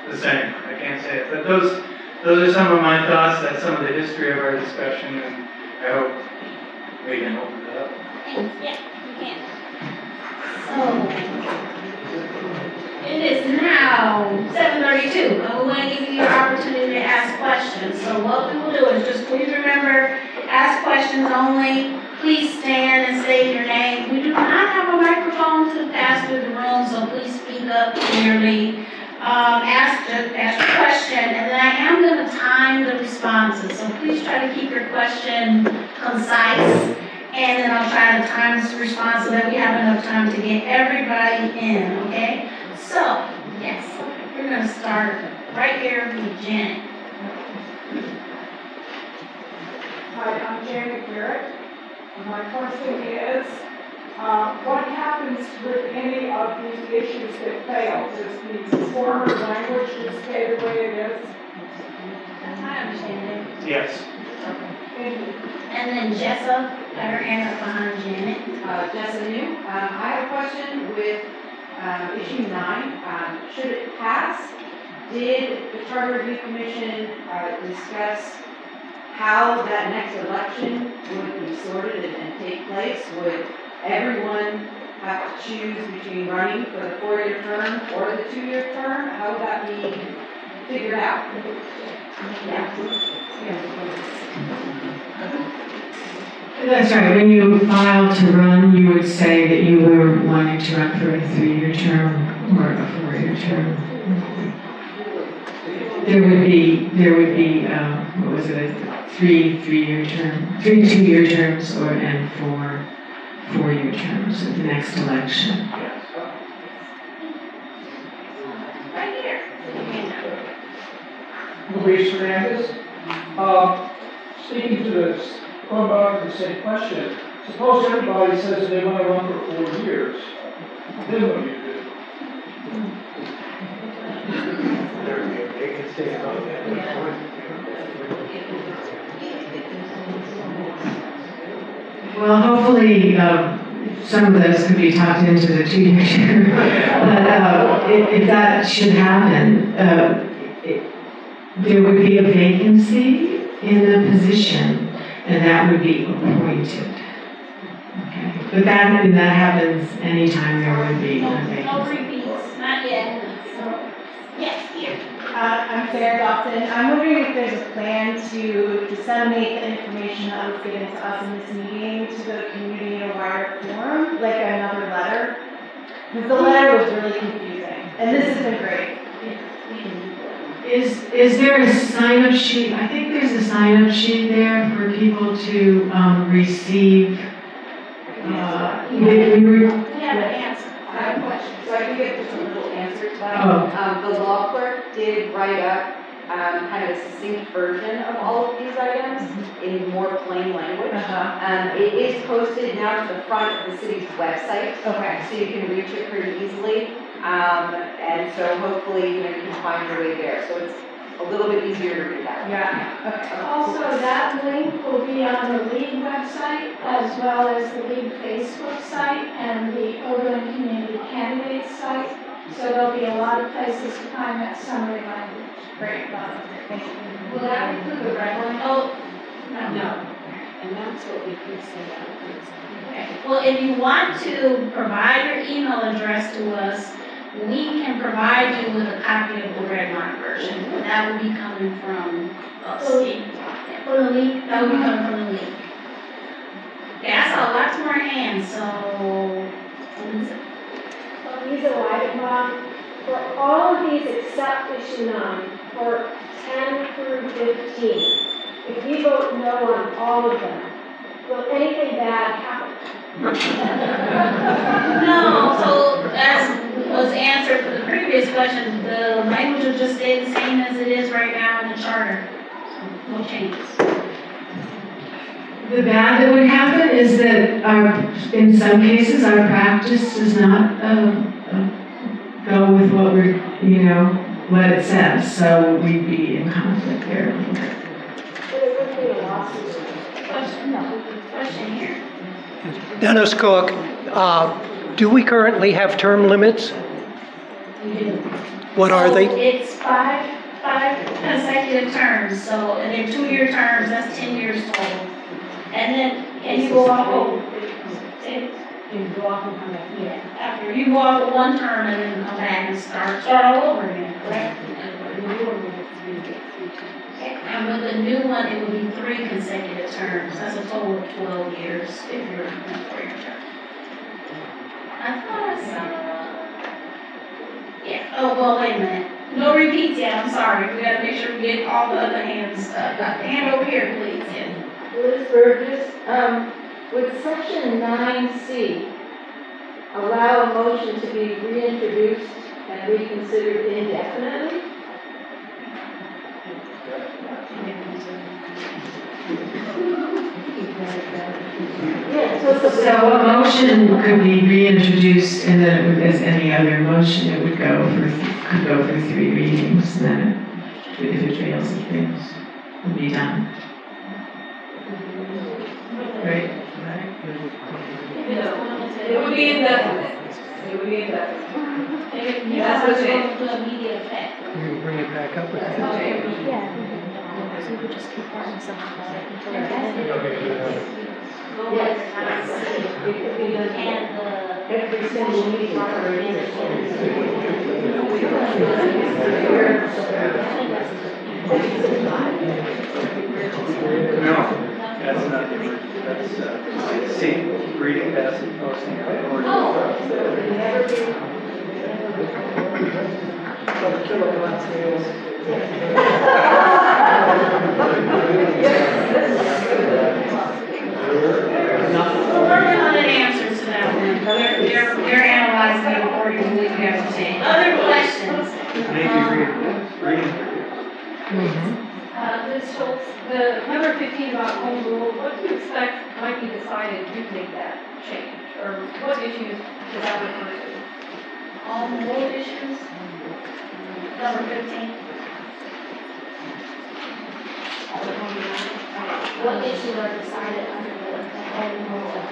the same. I can't say it. But those are some of my thoughts. That's some of the history of our discussion, and I hope we can open it up. Yeah, you can. So, it is now 7:32, and we want to give you your opportunity to ask questions. So what we will do is just please remember, ask questions only. Please stand and state your name. We do not have a microphone to pass through the room, so please speak up clearly. Ask your question, and then I am going to time the responses. So please try to keep your question concise, and then I'll try to time this response so that we have enough time to get everybody in, okay? So, yes, we're going to start right here with Janet. Hi, I'm Janet Garrett. My question is, what happens with any of these issues that fail? Does the former language just stay the way it is? That's my understanding. Yes. Thank you. And then Jessa, got her hand up behind Janet. Jessa New. I have a question with issue 9. Should it pass, did the Charter Review Commission discuss how that next election would be sorted and take place? Would everyone have to choose between running for the 4-year term or the 2-year term? How would that be figured out? That's right, when you filed to run, you would say that you were wanting to run for a 3-year term or a 4-year term. There would be, what was it, 3 2-year terms and 4 4-year terms at the next election. Right here. Luis Fernandez. Speaking to going back to the same question, suppose everybody says they want to run for 4 years, then what do you do? Well, hopefully, some of those could be talked into the 2-year term. But if that should happen, there would be a vacancy in the position, and that would be appointed. Okay, but that happens anytime there would be a No vacancy. repeats, not yet. So, yes, here. I'm Sarah Dawson. I'm wondering if there's a plan to disseminate the information that was given to us in this meeting to the community in a wider form, like another letter. Because the letter was really confusing, and this has been great. Is there a sign-up sheet? I think there's a sign-up sheet there for people to receive. We have an answer. I have a question. So I can give just a little answer to that. Oh. The law clerk did write up kind of a succinct version of all of these items in more plain language. It is posted now to the front of the city's website. Okay. So you can reach it pretty easily. And so hopefully, you can find your way there. So it's a little bit easier to read that. Yeah. Okay. Also, that link will be on the league website as well as the league Facebook site and the Oberlin Community Candidates site. So there'll be a lot of places to find that summary language. Great. Thank you. Will that include the red one? Oh, No. And that's what we could send out. okay. Well, if you want to provide your email address to us, we can provide you with a copy of the red line version. That will be coming from us. For the league. That will be coming from the league. Yeah, I saw lots more hands, so. What is it? reason why I come on, for all of these except issue 9, for 10 through 15, if we vote no on all of them, will anything bad happen? No, so as was answered for the previous question, the language will just stay the same as it is right now in the charter. No changes. The bad that would happen is that in some cases, our practice does not go with what what it says, so we'd be in conflict there a little bit. But it wouldn't be a lawsuit. Question here. Dennis Cook, do we currently have term limits? We do. What are they? It's five consecutive terms, so they're 2-year terms, that's 10 years total. And then, you go off, after you go off of one term and then come back and start all over again, correct? And with the new one, it would be 3 consecutive terms, that's a total of 12 years if you're in for your term. I thought I saw, yeah, oh, well, wait a minute. No repeats yet, I'm sorry, we gotta make sure we get all the other hands, hand over here, please, yeah. Liz Burgess, would section 9C allow a motion to be reintroduced and reconsidered indefinitely? So a motion could be reintroduced, and then it would, as any other motion, it would could go through 3 readings, and then if it fails, it fails, it would be done. Right? It would be indefinite. It would be indefinite. That's what's going to immediate effect. Can you bring it back up? Yeah. So we could just keep that in some until Yes. It could be done And every single meeting for No, that's not the word. That's, see, reading, passing, posting, we're working on an answer to that one. They're analyzing it according to what you guys are saying. Other questions? Maybe reading. Ms. Schultz, the number 15 about home rule, what do you expect might be decided to make that change? Or what issues does that refer to? All rule issues? Number 15. What issues are decided under the home rule?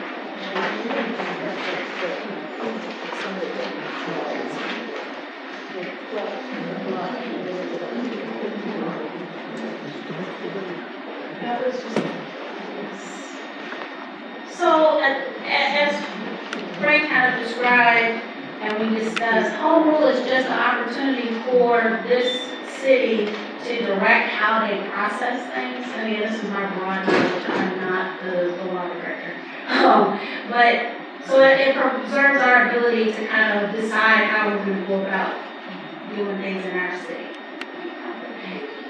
So, as Frank kind of described, and we discussed, home rule is just an opportunity for this city to direct how they process things. I mean, this is my broad knowledge, I'm not the law director. But, so it preserves our ability to kind of decide how we're going to go about doing things in our city.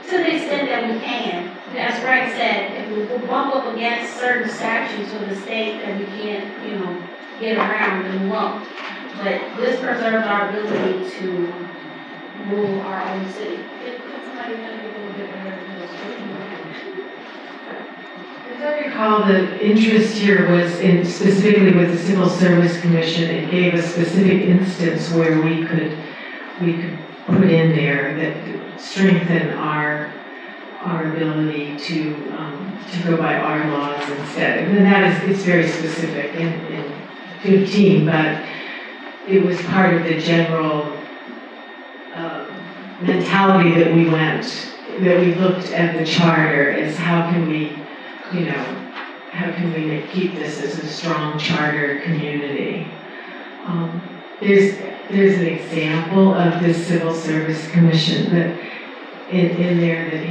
To the extent that we can. As Frank said, if we bump up against certain statutes of the state that we can't, get around, then we won't. But this preserves our ability to rule our own city. As I recall, the interest here was specifically with the Civil Service Commission. It gave a specific instance where we could put in there that strengthen our ability to go by our laws instead. And it's very specific in 15, but it was part of the general mentality that we looked at the charter as how can we keep this as a strong charter community. There's an example of this Civil Service Commission that in there that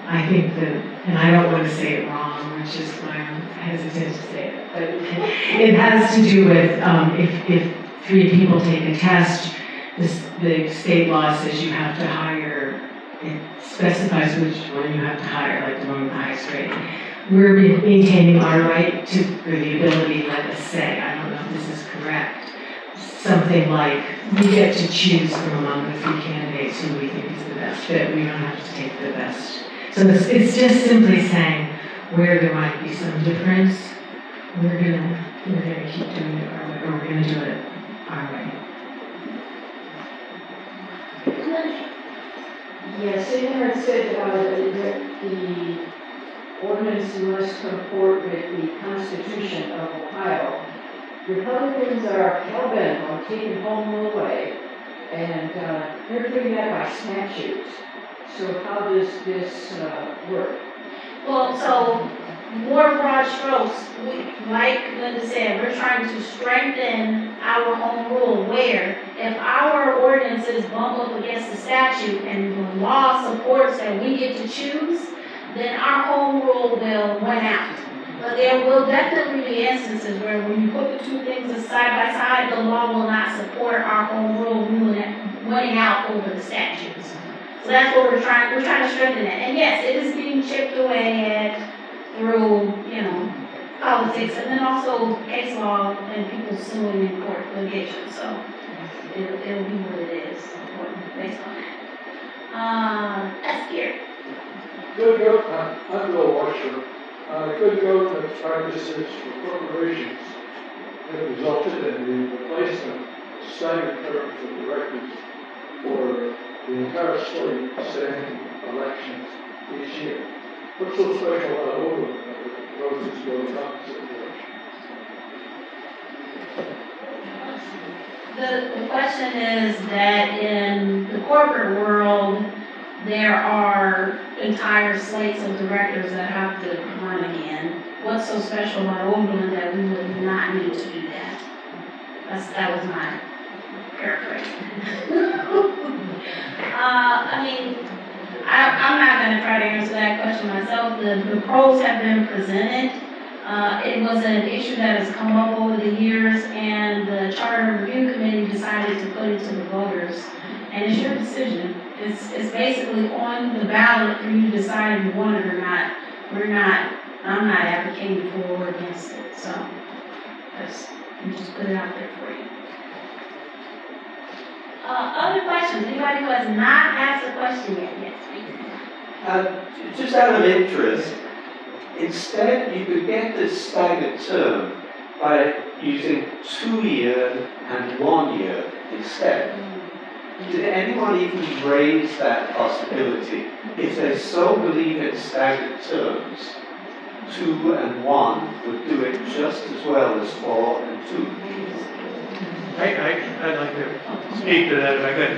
I think that, and I don't want to say it wrong, which is why I'm hesitant to say it, but it has to do with if 3 people take a test, the state law says you have to hire, it specifies which one you have to hire, like the one with the highest rate. We're maintaining our right to, or the ability, let us say, I don't know if this is correct, something like, we get to choose from among the 3 candidates who we think is the best fit. We don't have to take the best. So it's just simply saying where there might be some difference, we're gonna keep doing it our way, or we're gonna do it our way. Yes, in there it said that the ordinance must comport with the Constitution of Ohio. Republicans are hell-bent on taking home rule away, and they're doing that by statute. So how does this work? Well, so more broad strokes, like Linda said, we're trying to strengthen our home rule where if our ordinances bump up against the statute and the law supports that we get to choose, then our home rule will win out. But there will definitely be instances where when you put the 2 things side by side, the law will not support our home rule winning out over the statutes. So that's what we're trying to strengthen it. And yes, it is being chipped away at through, politics and then also case law and people suing in court litigation. So it'll be what it is based on that. That's Gary. Good government, I'm Bill Washer. Good government practices for corporations have resulted in the replacement of staggered terms of directors for the entire slate standing elections each year. What's so special about Oberlin that it proposes to go to opposite direction? The question is that in the corporate world, there are entire slates of directors that have to run again. What's so special about Oberlin that we would not need to do that? That was my paraphrase. I'm not going to try to answer that question myself. The pros have been presented. It was an issue that has come up over the years, and the Charter Review Committee decided to put it to the voters. And it's your decision. It's basically on the ballot for you to decide if you want it or not. I'm not advocating for or against it. So we just put it out there for you. Other questions? Anybody who has not asked a question yet? Yes, please. Just out of interest, instead you could get this staggered term by using 2-year and 1 year instead. Did anyone even raise that possibility? If they so believe in staggered terms, 2 and 1 would do it just as well as 4 and 2. I'd like to speak to that if I could.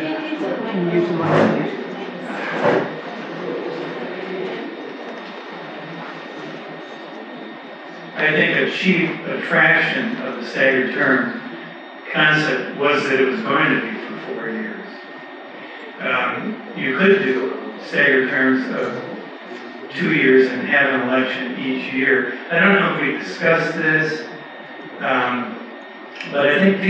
I think a chief attraction of the staggered term concept was that it was going to be for 4 years. You could do staggered terms of 2 years and have an election each year. I don't know if we discussed this, but I think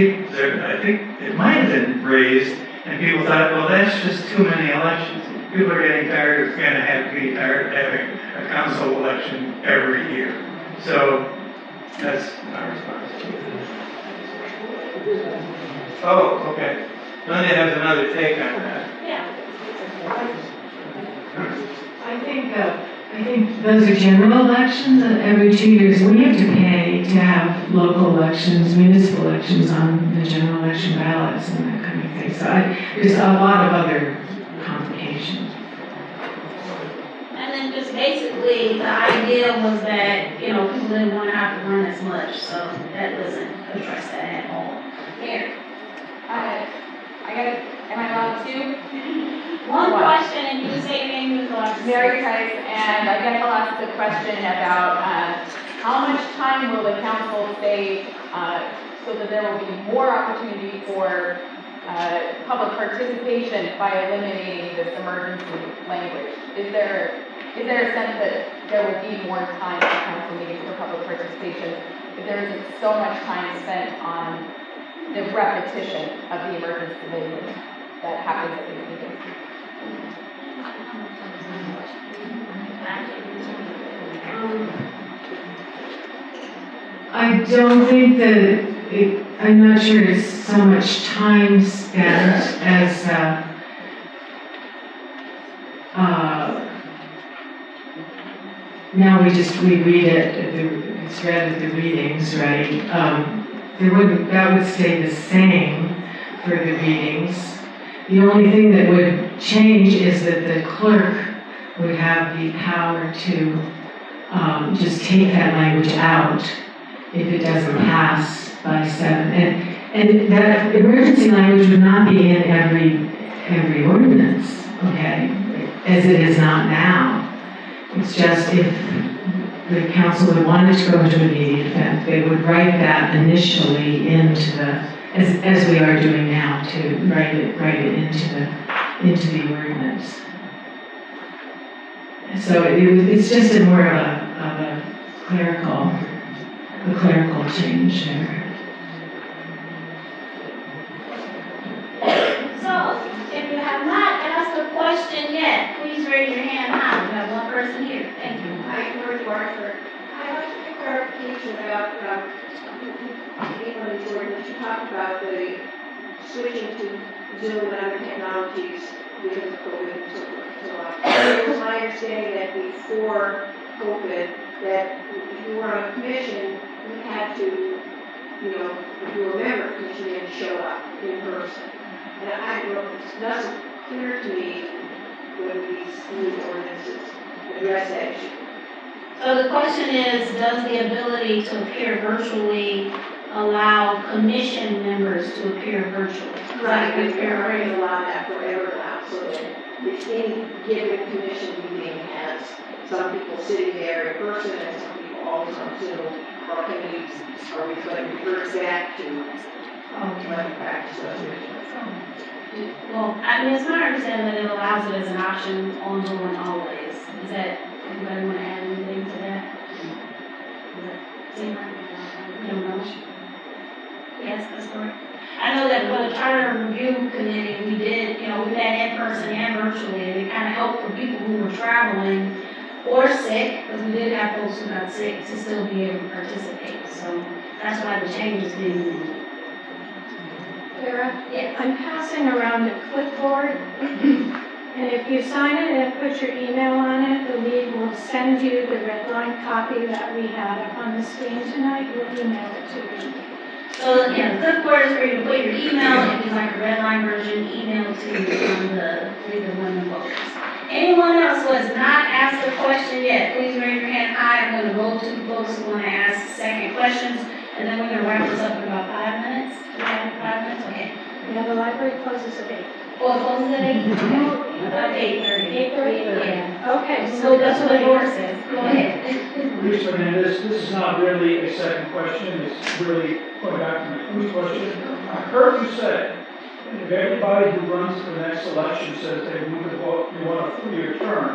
it might have been raised, and people thought, well, that's just too many elections. People are getting tired of having a council election every year. So that's my response. Oh, okay. Linda has another take on that. Yeah. I think those are general elections. Every 2 years, we have to pay to have local elections, municipal elections on the general election ballots and that kind of thing. So there's a lot of other complications. And then just basically, the idea was that, people didn't want to have to run as much, so that doesn't address that at all. Here. Am I allowed to? One question, and you can say your name and your last. Mary Tice, and I guess I'll ask the question about how much time will the council save so that there will be more opportunity for public participation by eliminating this emergency language? Is there a sense that there will be more time at council meetings for public participation if there isn't so much time spent on the repetition of the emergency language that happens at these meetings. I don't think that, I'm not sure it's so much time spent as, now we read it, it's read at the readings, right? That would stay the same for the readings. The only thing that would change is that the clerk would have the power to just take that language out if it doesn't pass by 7. And that emergency language would not be in every ordinance, okay, as it is not now. It's just if the council would want it to go into immediate effect, they would write that initially into the, as we are doing now, to write it into the ordinance. So it's just a more of a clerical change there. So, if you have not asked a question yet, please raise your hand high. We have one person here. Thank you. Hi, Moderator. I'd like to get clarification about on these ordinance. You talked about the switching to Zoom and other technologies because of COVID and so forth and so on. It was my understanding that before COVID, that if you were on a commission, you had to, if you were a member of the commission, you had to show up in person. And I don't know, it's not so clear to me whether these new ordinances address that issue. So the question is, does the ability to appear virtually allow commission members to appear virtually? Right, we've already allowed that forever now, so that if any given commission meeting has some people sitting there in person and some people always on Zoom, or are we going to reverse that to practice those rituals? Well, I mean, it's my understanding that it allows it as an option ongoing always. Is that, anybody want to add anything to that? You don't know? Yes, that's correct. I know that for the charter review committee, we did, we met in person and virtually, and it kind of helped for people who were traveling or sick, because we did have folks who got sick to still be able to participate. So that's why the change is being made. Farah? Yes. I'm passing around a clipboard, and if you sign it and put your email on it, the lead will send you the red line copy that we had up on the screen tonight. We'll email it to you. So, yeah, the clipboard is for you to put your email, if you'd like a red line version, email it to you on the League of Women Voters. Anyone else who has not asked a question yet, please raise your hand high. I'm going to go to the folks who want to ask second questions, and then we're going to wrap this up in about 5 minutes. Do we have 5 minutes? Okay. Yeah, the library closes at 8. Well, it closes at 8? About 8:30. 8:30? Yeah. Okay, So that's what the board says. Go ahead. Mr. Hernandez, this is not really a second question, it's really going back to my first question. I heard you say, if everybody who runs for the next election says they want a 3-year term,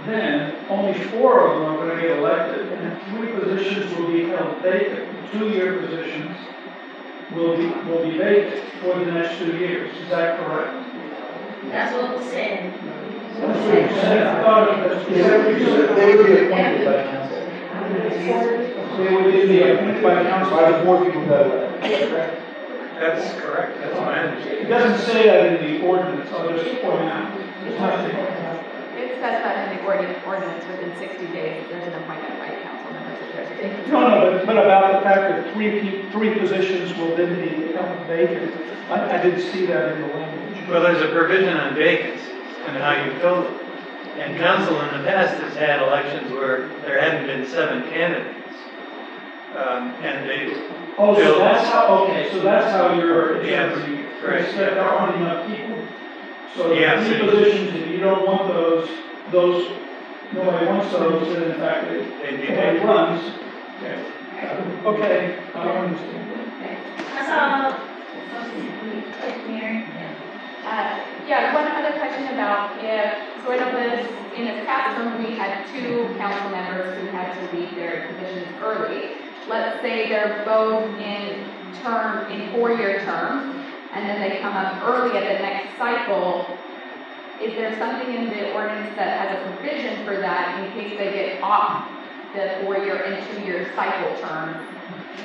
then only 4 of them are going to get elected, and 3 positions will be held vacant. 2-year positions will be vacant for the next 2 years. Is that correct? That's what was said. That's what you said. I thought it was. They would be appointed by council. They would be appointed by council by the 4 people that are elected. That's correct, that's my understanding. It doesn't say that in the ordinance, I'll just point out. There's nothing. It says that in the ordinance within 60 days, there's an appointment by council members if there's a vacancy. No, but about the fact that 3 positions will then become vacant. I didn't see that in the language. Well, there's a provision on vacancies and how you fill them. And council in the past has had elections where there hadn't been 7 candidates. And they. Oh, so that's how, okay, so that's how you're. Yes, correct. There aren't enough people. So Yeah, 3 so positions, if you don't want those, nobody wants those, then in fact, it runs. Okay, I understand. That's all. Mary? Yeah, one other question about if, so I know this, in its past term, we had 2 council members who had to leave their positions early. Let's say they're both in term in 4-year terms, and then they come up early at the next cycle, is there something in the ordinance that has a provision for that in case they get off the 4-year and 2-year cycle term?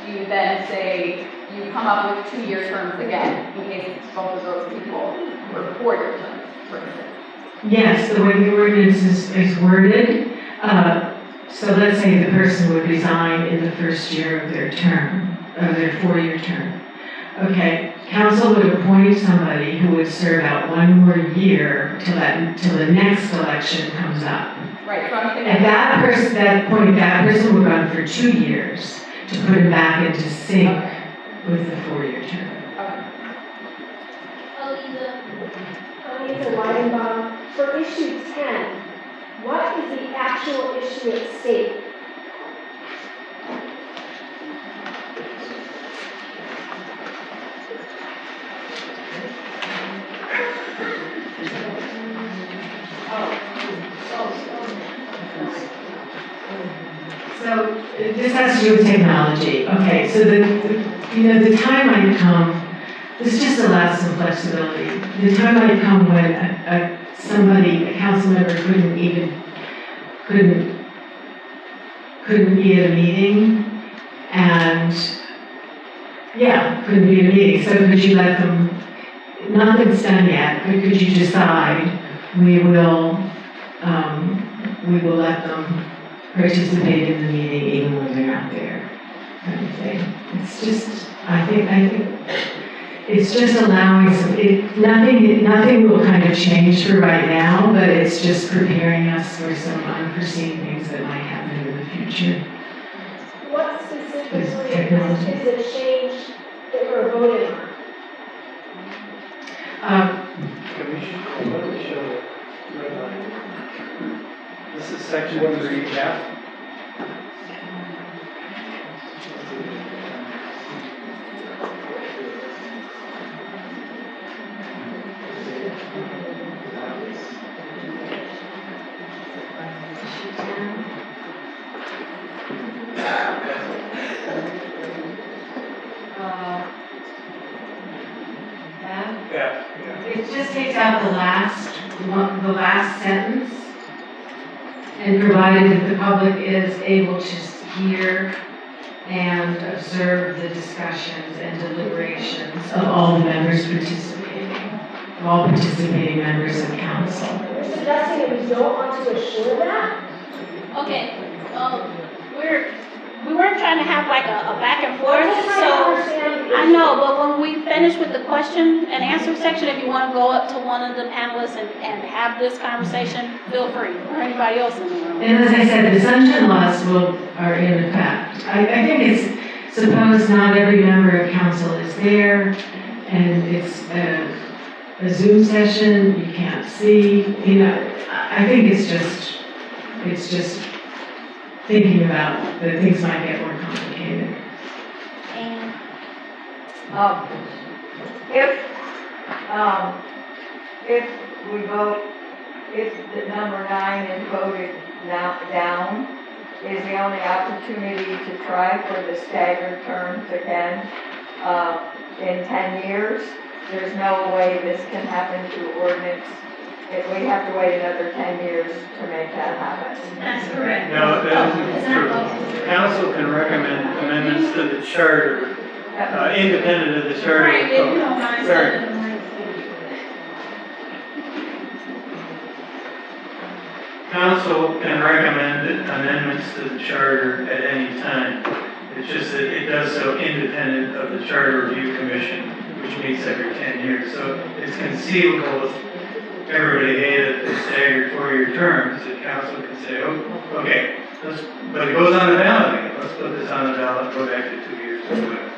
Do you then say you come up with 2-year terms again in case it's both of those people, or 4-year terms, for instance? Yes, the way the ordinance is worded, so let's say the person would resign in the first year of their term, of their 4-year term. Okay, council would appoint somebody who would serve out 1 more year till the next election comes up. Right, so I'm thinking. At that point, that person would run for 2 years to put him back into sync with the 4-year term. Aliza Weidenbaum, for issue 10, what is the actual issue at stake? So this has to do with technology. Okay, so the time might come, this just allows some flexibility. The time might come when a council member couldn't be at a meeting, and couldn't be at a meeting. So could you let them, nothing's done yet, but could you decide we will let them participate in the meeting even when they're not there, kind of thing. It's just, I think it's just allowing nothing will kind of change for right now, but it's just preparing us for some unforeseen things that might happen in the future. What specifically With is technology. the change that we're voting on? Commission, let me show the red line. This is section 3F. It just takes out the last sentence, and provided that the public is able to hear and observe the discussions and deliberations of all the members all participating members of council. You're suggesting that we don't want to assure that? Okay, we weren't trying to have like a back and forth, so I know, but when we finish with the question and answer section, if you want to go up to one of the panelists and have this conversation, feel free, or anybody else in the room. And as I said, the sunshine laws are in effect. I think it's suppose not every member of council is there, and it's a Zoom session, you can't see, I think it's just thinking about that things might get more complicated. And if we vote, if the number 9 is voted down, is the only opportunity to try for the staggered terms again in 10 years. There's no way this can happen through ordinance. If we have to wait another 10 years to make that happen. that's correct. No, that's true. Council can recommend amendments to the charter, independent of the charter. Right, if you don't mind Sorry. saying it. Council can recommend amendments to the charter at any time. It's just that it does so independent of the Charter Review Commission, which meets every 10 years. So it's conceivable if everybody hated the staggered 4-year terms, that council can say, oh, okay, but it goes on the ballot again. Let's put this on the ballot, go back to 2 years or whatever.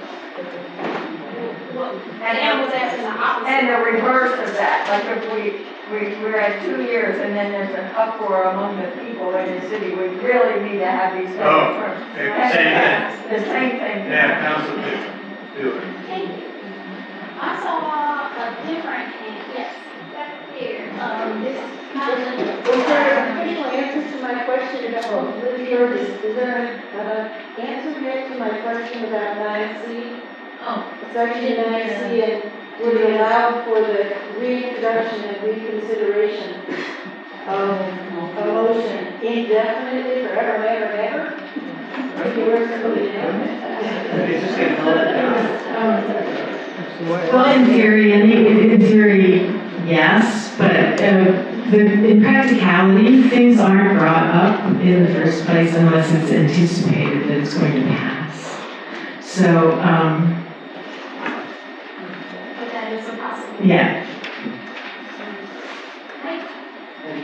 Dan was asking the opposite. And the reverse of that, like if we're at 2 years and then there's an uproar among the people in the city, we really need to have these staggered terms. Same thing. The same thing. Yeah, council could do it. Thank you. I saw a different, yes, back here, this Was there an official answer to my question about Libby Is there an answer yet to my question about 9C? Oh, Section 9C, and would allow for the reintroduction and reconsideration of a motion indefinitely forever, ever, ever. Well, in theory, yes, but in practicality, things aren't brought up in the first place unless it's anticipated that it's going to pass. So, but that is a possibility. yeah. Thank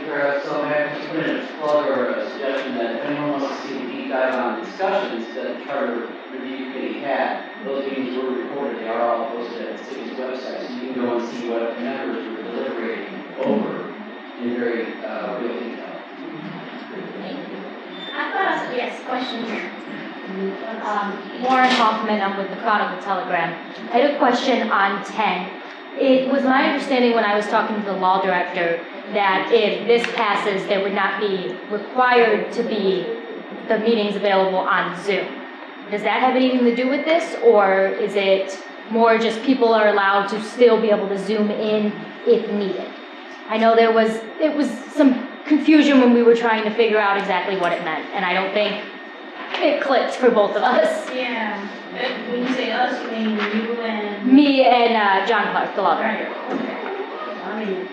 you, Farah. So may I just put in a plug or a suggestion that if anyone wants to see a deep dive on discussions that the Charter Review Committee had, those meetings were recorded, they are all posted at the city's website, so you can go and see what members were deliberating over in very real detail. I thought, yes, question here. Lauren Hoffman, I'm with the Chronicle Telegram. I had a question on 10. It was my understanding when I was talking to the law director that if this passes, there would not be required to be the meetings available on Zoom. Does that have anything to do with this, or is it more just people are allowed to still be able to Zoom in if needed? I know it was some confusion when we were trying to figure out exactly what it meant, and I don't think it clicked for both of us. Yeah, when you say us, you mean you and? Me and John Clark, the law director. I mean,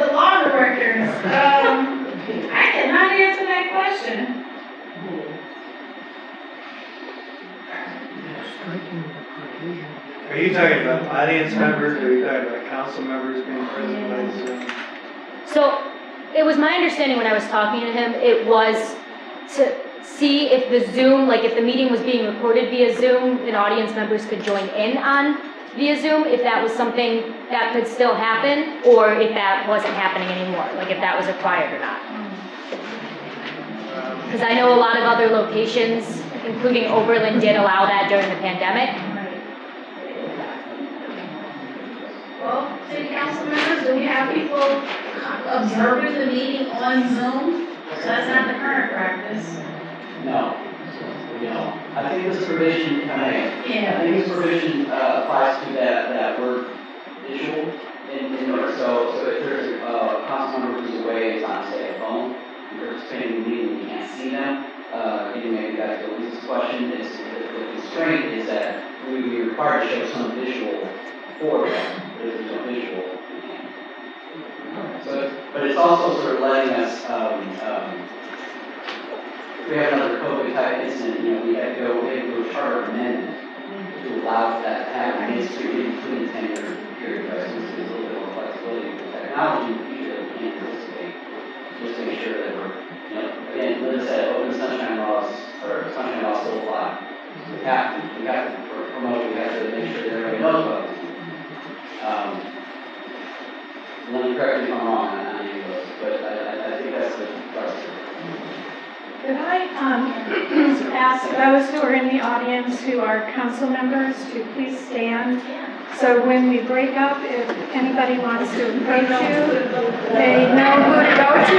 the law directors, I cannot answer that question. Are you talking about audience members, or are you talking about council members being present by Zoom? So it was my understanding when I was talking to him, it was to see if the Zoom, like if the meeting was being recorded via Zoom, and audience members could join in on via Zoom, if that was something that could still happen, or if that wasn't happening anymore, like if that was required or not. Because I know a lot of other locations, including Oberlin, did allow that during the pandemic. Well, city council members, do we have people observing the meeting on Zoom? So that's not the current practice. No. No. I think this provision, I Yeah. think this provision applies to that word visual in there. So if there's a council member who's away, it's on, say, a phone, you're participating in the meeting, you can't see them. Maybe back to Lisa's question, is the constraint is that we would be required to show some visual for them, but if there's no visual, we can't. So, but it's also sort of letting us, if we have another COVID type incident, we had to go into a charter amendment to allow that to happen. It's in between the 10-year period, right? So there's a little bit more flexibility with technology in the future that we can't anticipate, just to make sure that we're, again, Linda said, open sunshine laws, or sunshine laws still apply. We have to promote, we have to make sure that everybody knows about this. Let me correct me if I'm wrong on any of those, but I think that's the question. Could I ask those who are in the audience who are council members to please stand? So when we break up, if anybody wants to approach you, they know who to go to.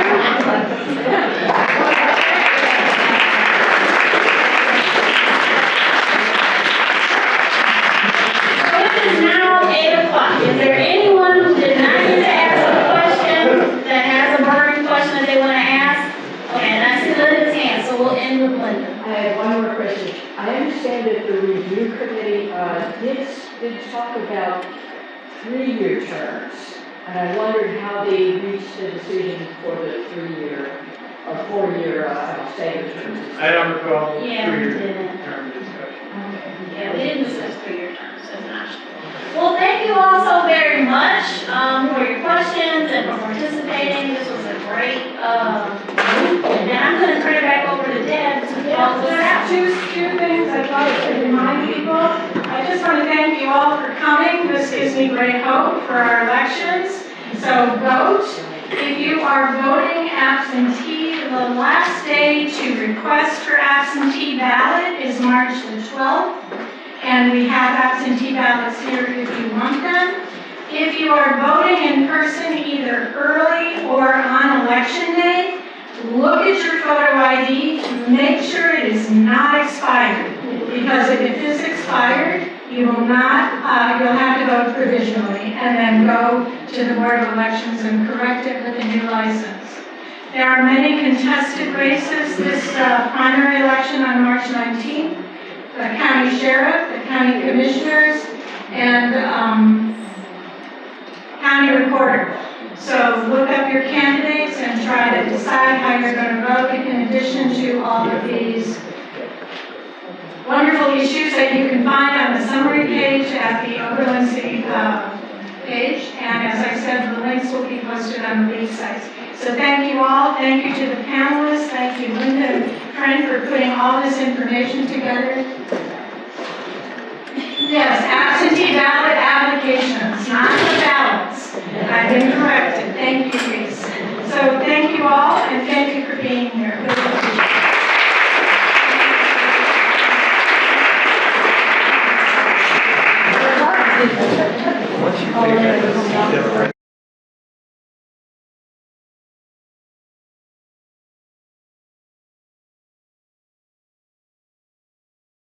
It is now 8 o'clock. Is there anyone who did not need to ask a question, that has a burning question that they want to ask? Okay, and I see Linda's hand, so we'll end with Linda. I have one more question. I understand that the review committee did talk about 3-year terms, and I wondered how they reached the decision for the 3-year or 4-year staggered terms. I don't recall Yeah, we 3-year didn't. term discussion. Yeah, we didn't discuss 3-year terms, so not sure. Well, thank you all so very much for your questions and for participating. This was a great group. And I'm going to turn it back over to Deb to close us out. Two things I'd like to remind people. I just want to thank you all for coming. This gives me great hope for our elections. So vote. If you are voting absentee, the last day to request for absentee ballot is March the 12th. And we have absentee ballots here if you want them. If you are voting in person either early or on election day, look at your photo ID, make sure it is not expired. Because if it is expired, you will not, you'll have to vote provisionally and then go to the Board of Elections and correct it with a new license. There are many contested races this primary election on March 19th. The county sheriff, the county commissioners, and county recorder. So look up your candidates and try to decide how you're going to vote in addition to all of these wonderful issues that you can find on the summary page at the Oberlin City page. And as I said, the links will be posted on the league sites. So thank you all. Thank you to the panelists. Thank you, Linda and Trent, for putting all this information together. Yes, absentee ballot applications, not the ballots. I've been corrected. Thank you, Reese. So thank you all, and thank you for being here. Really appreciate it.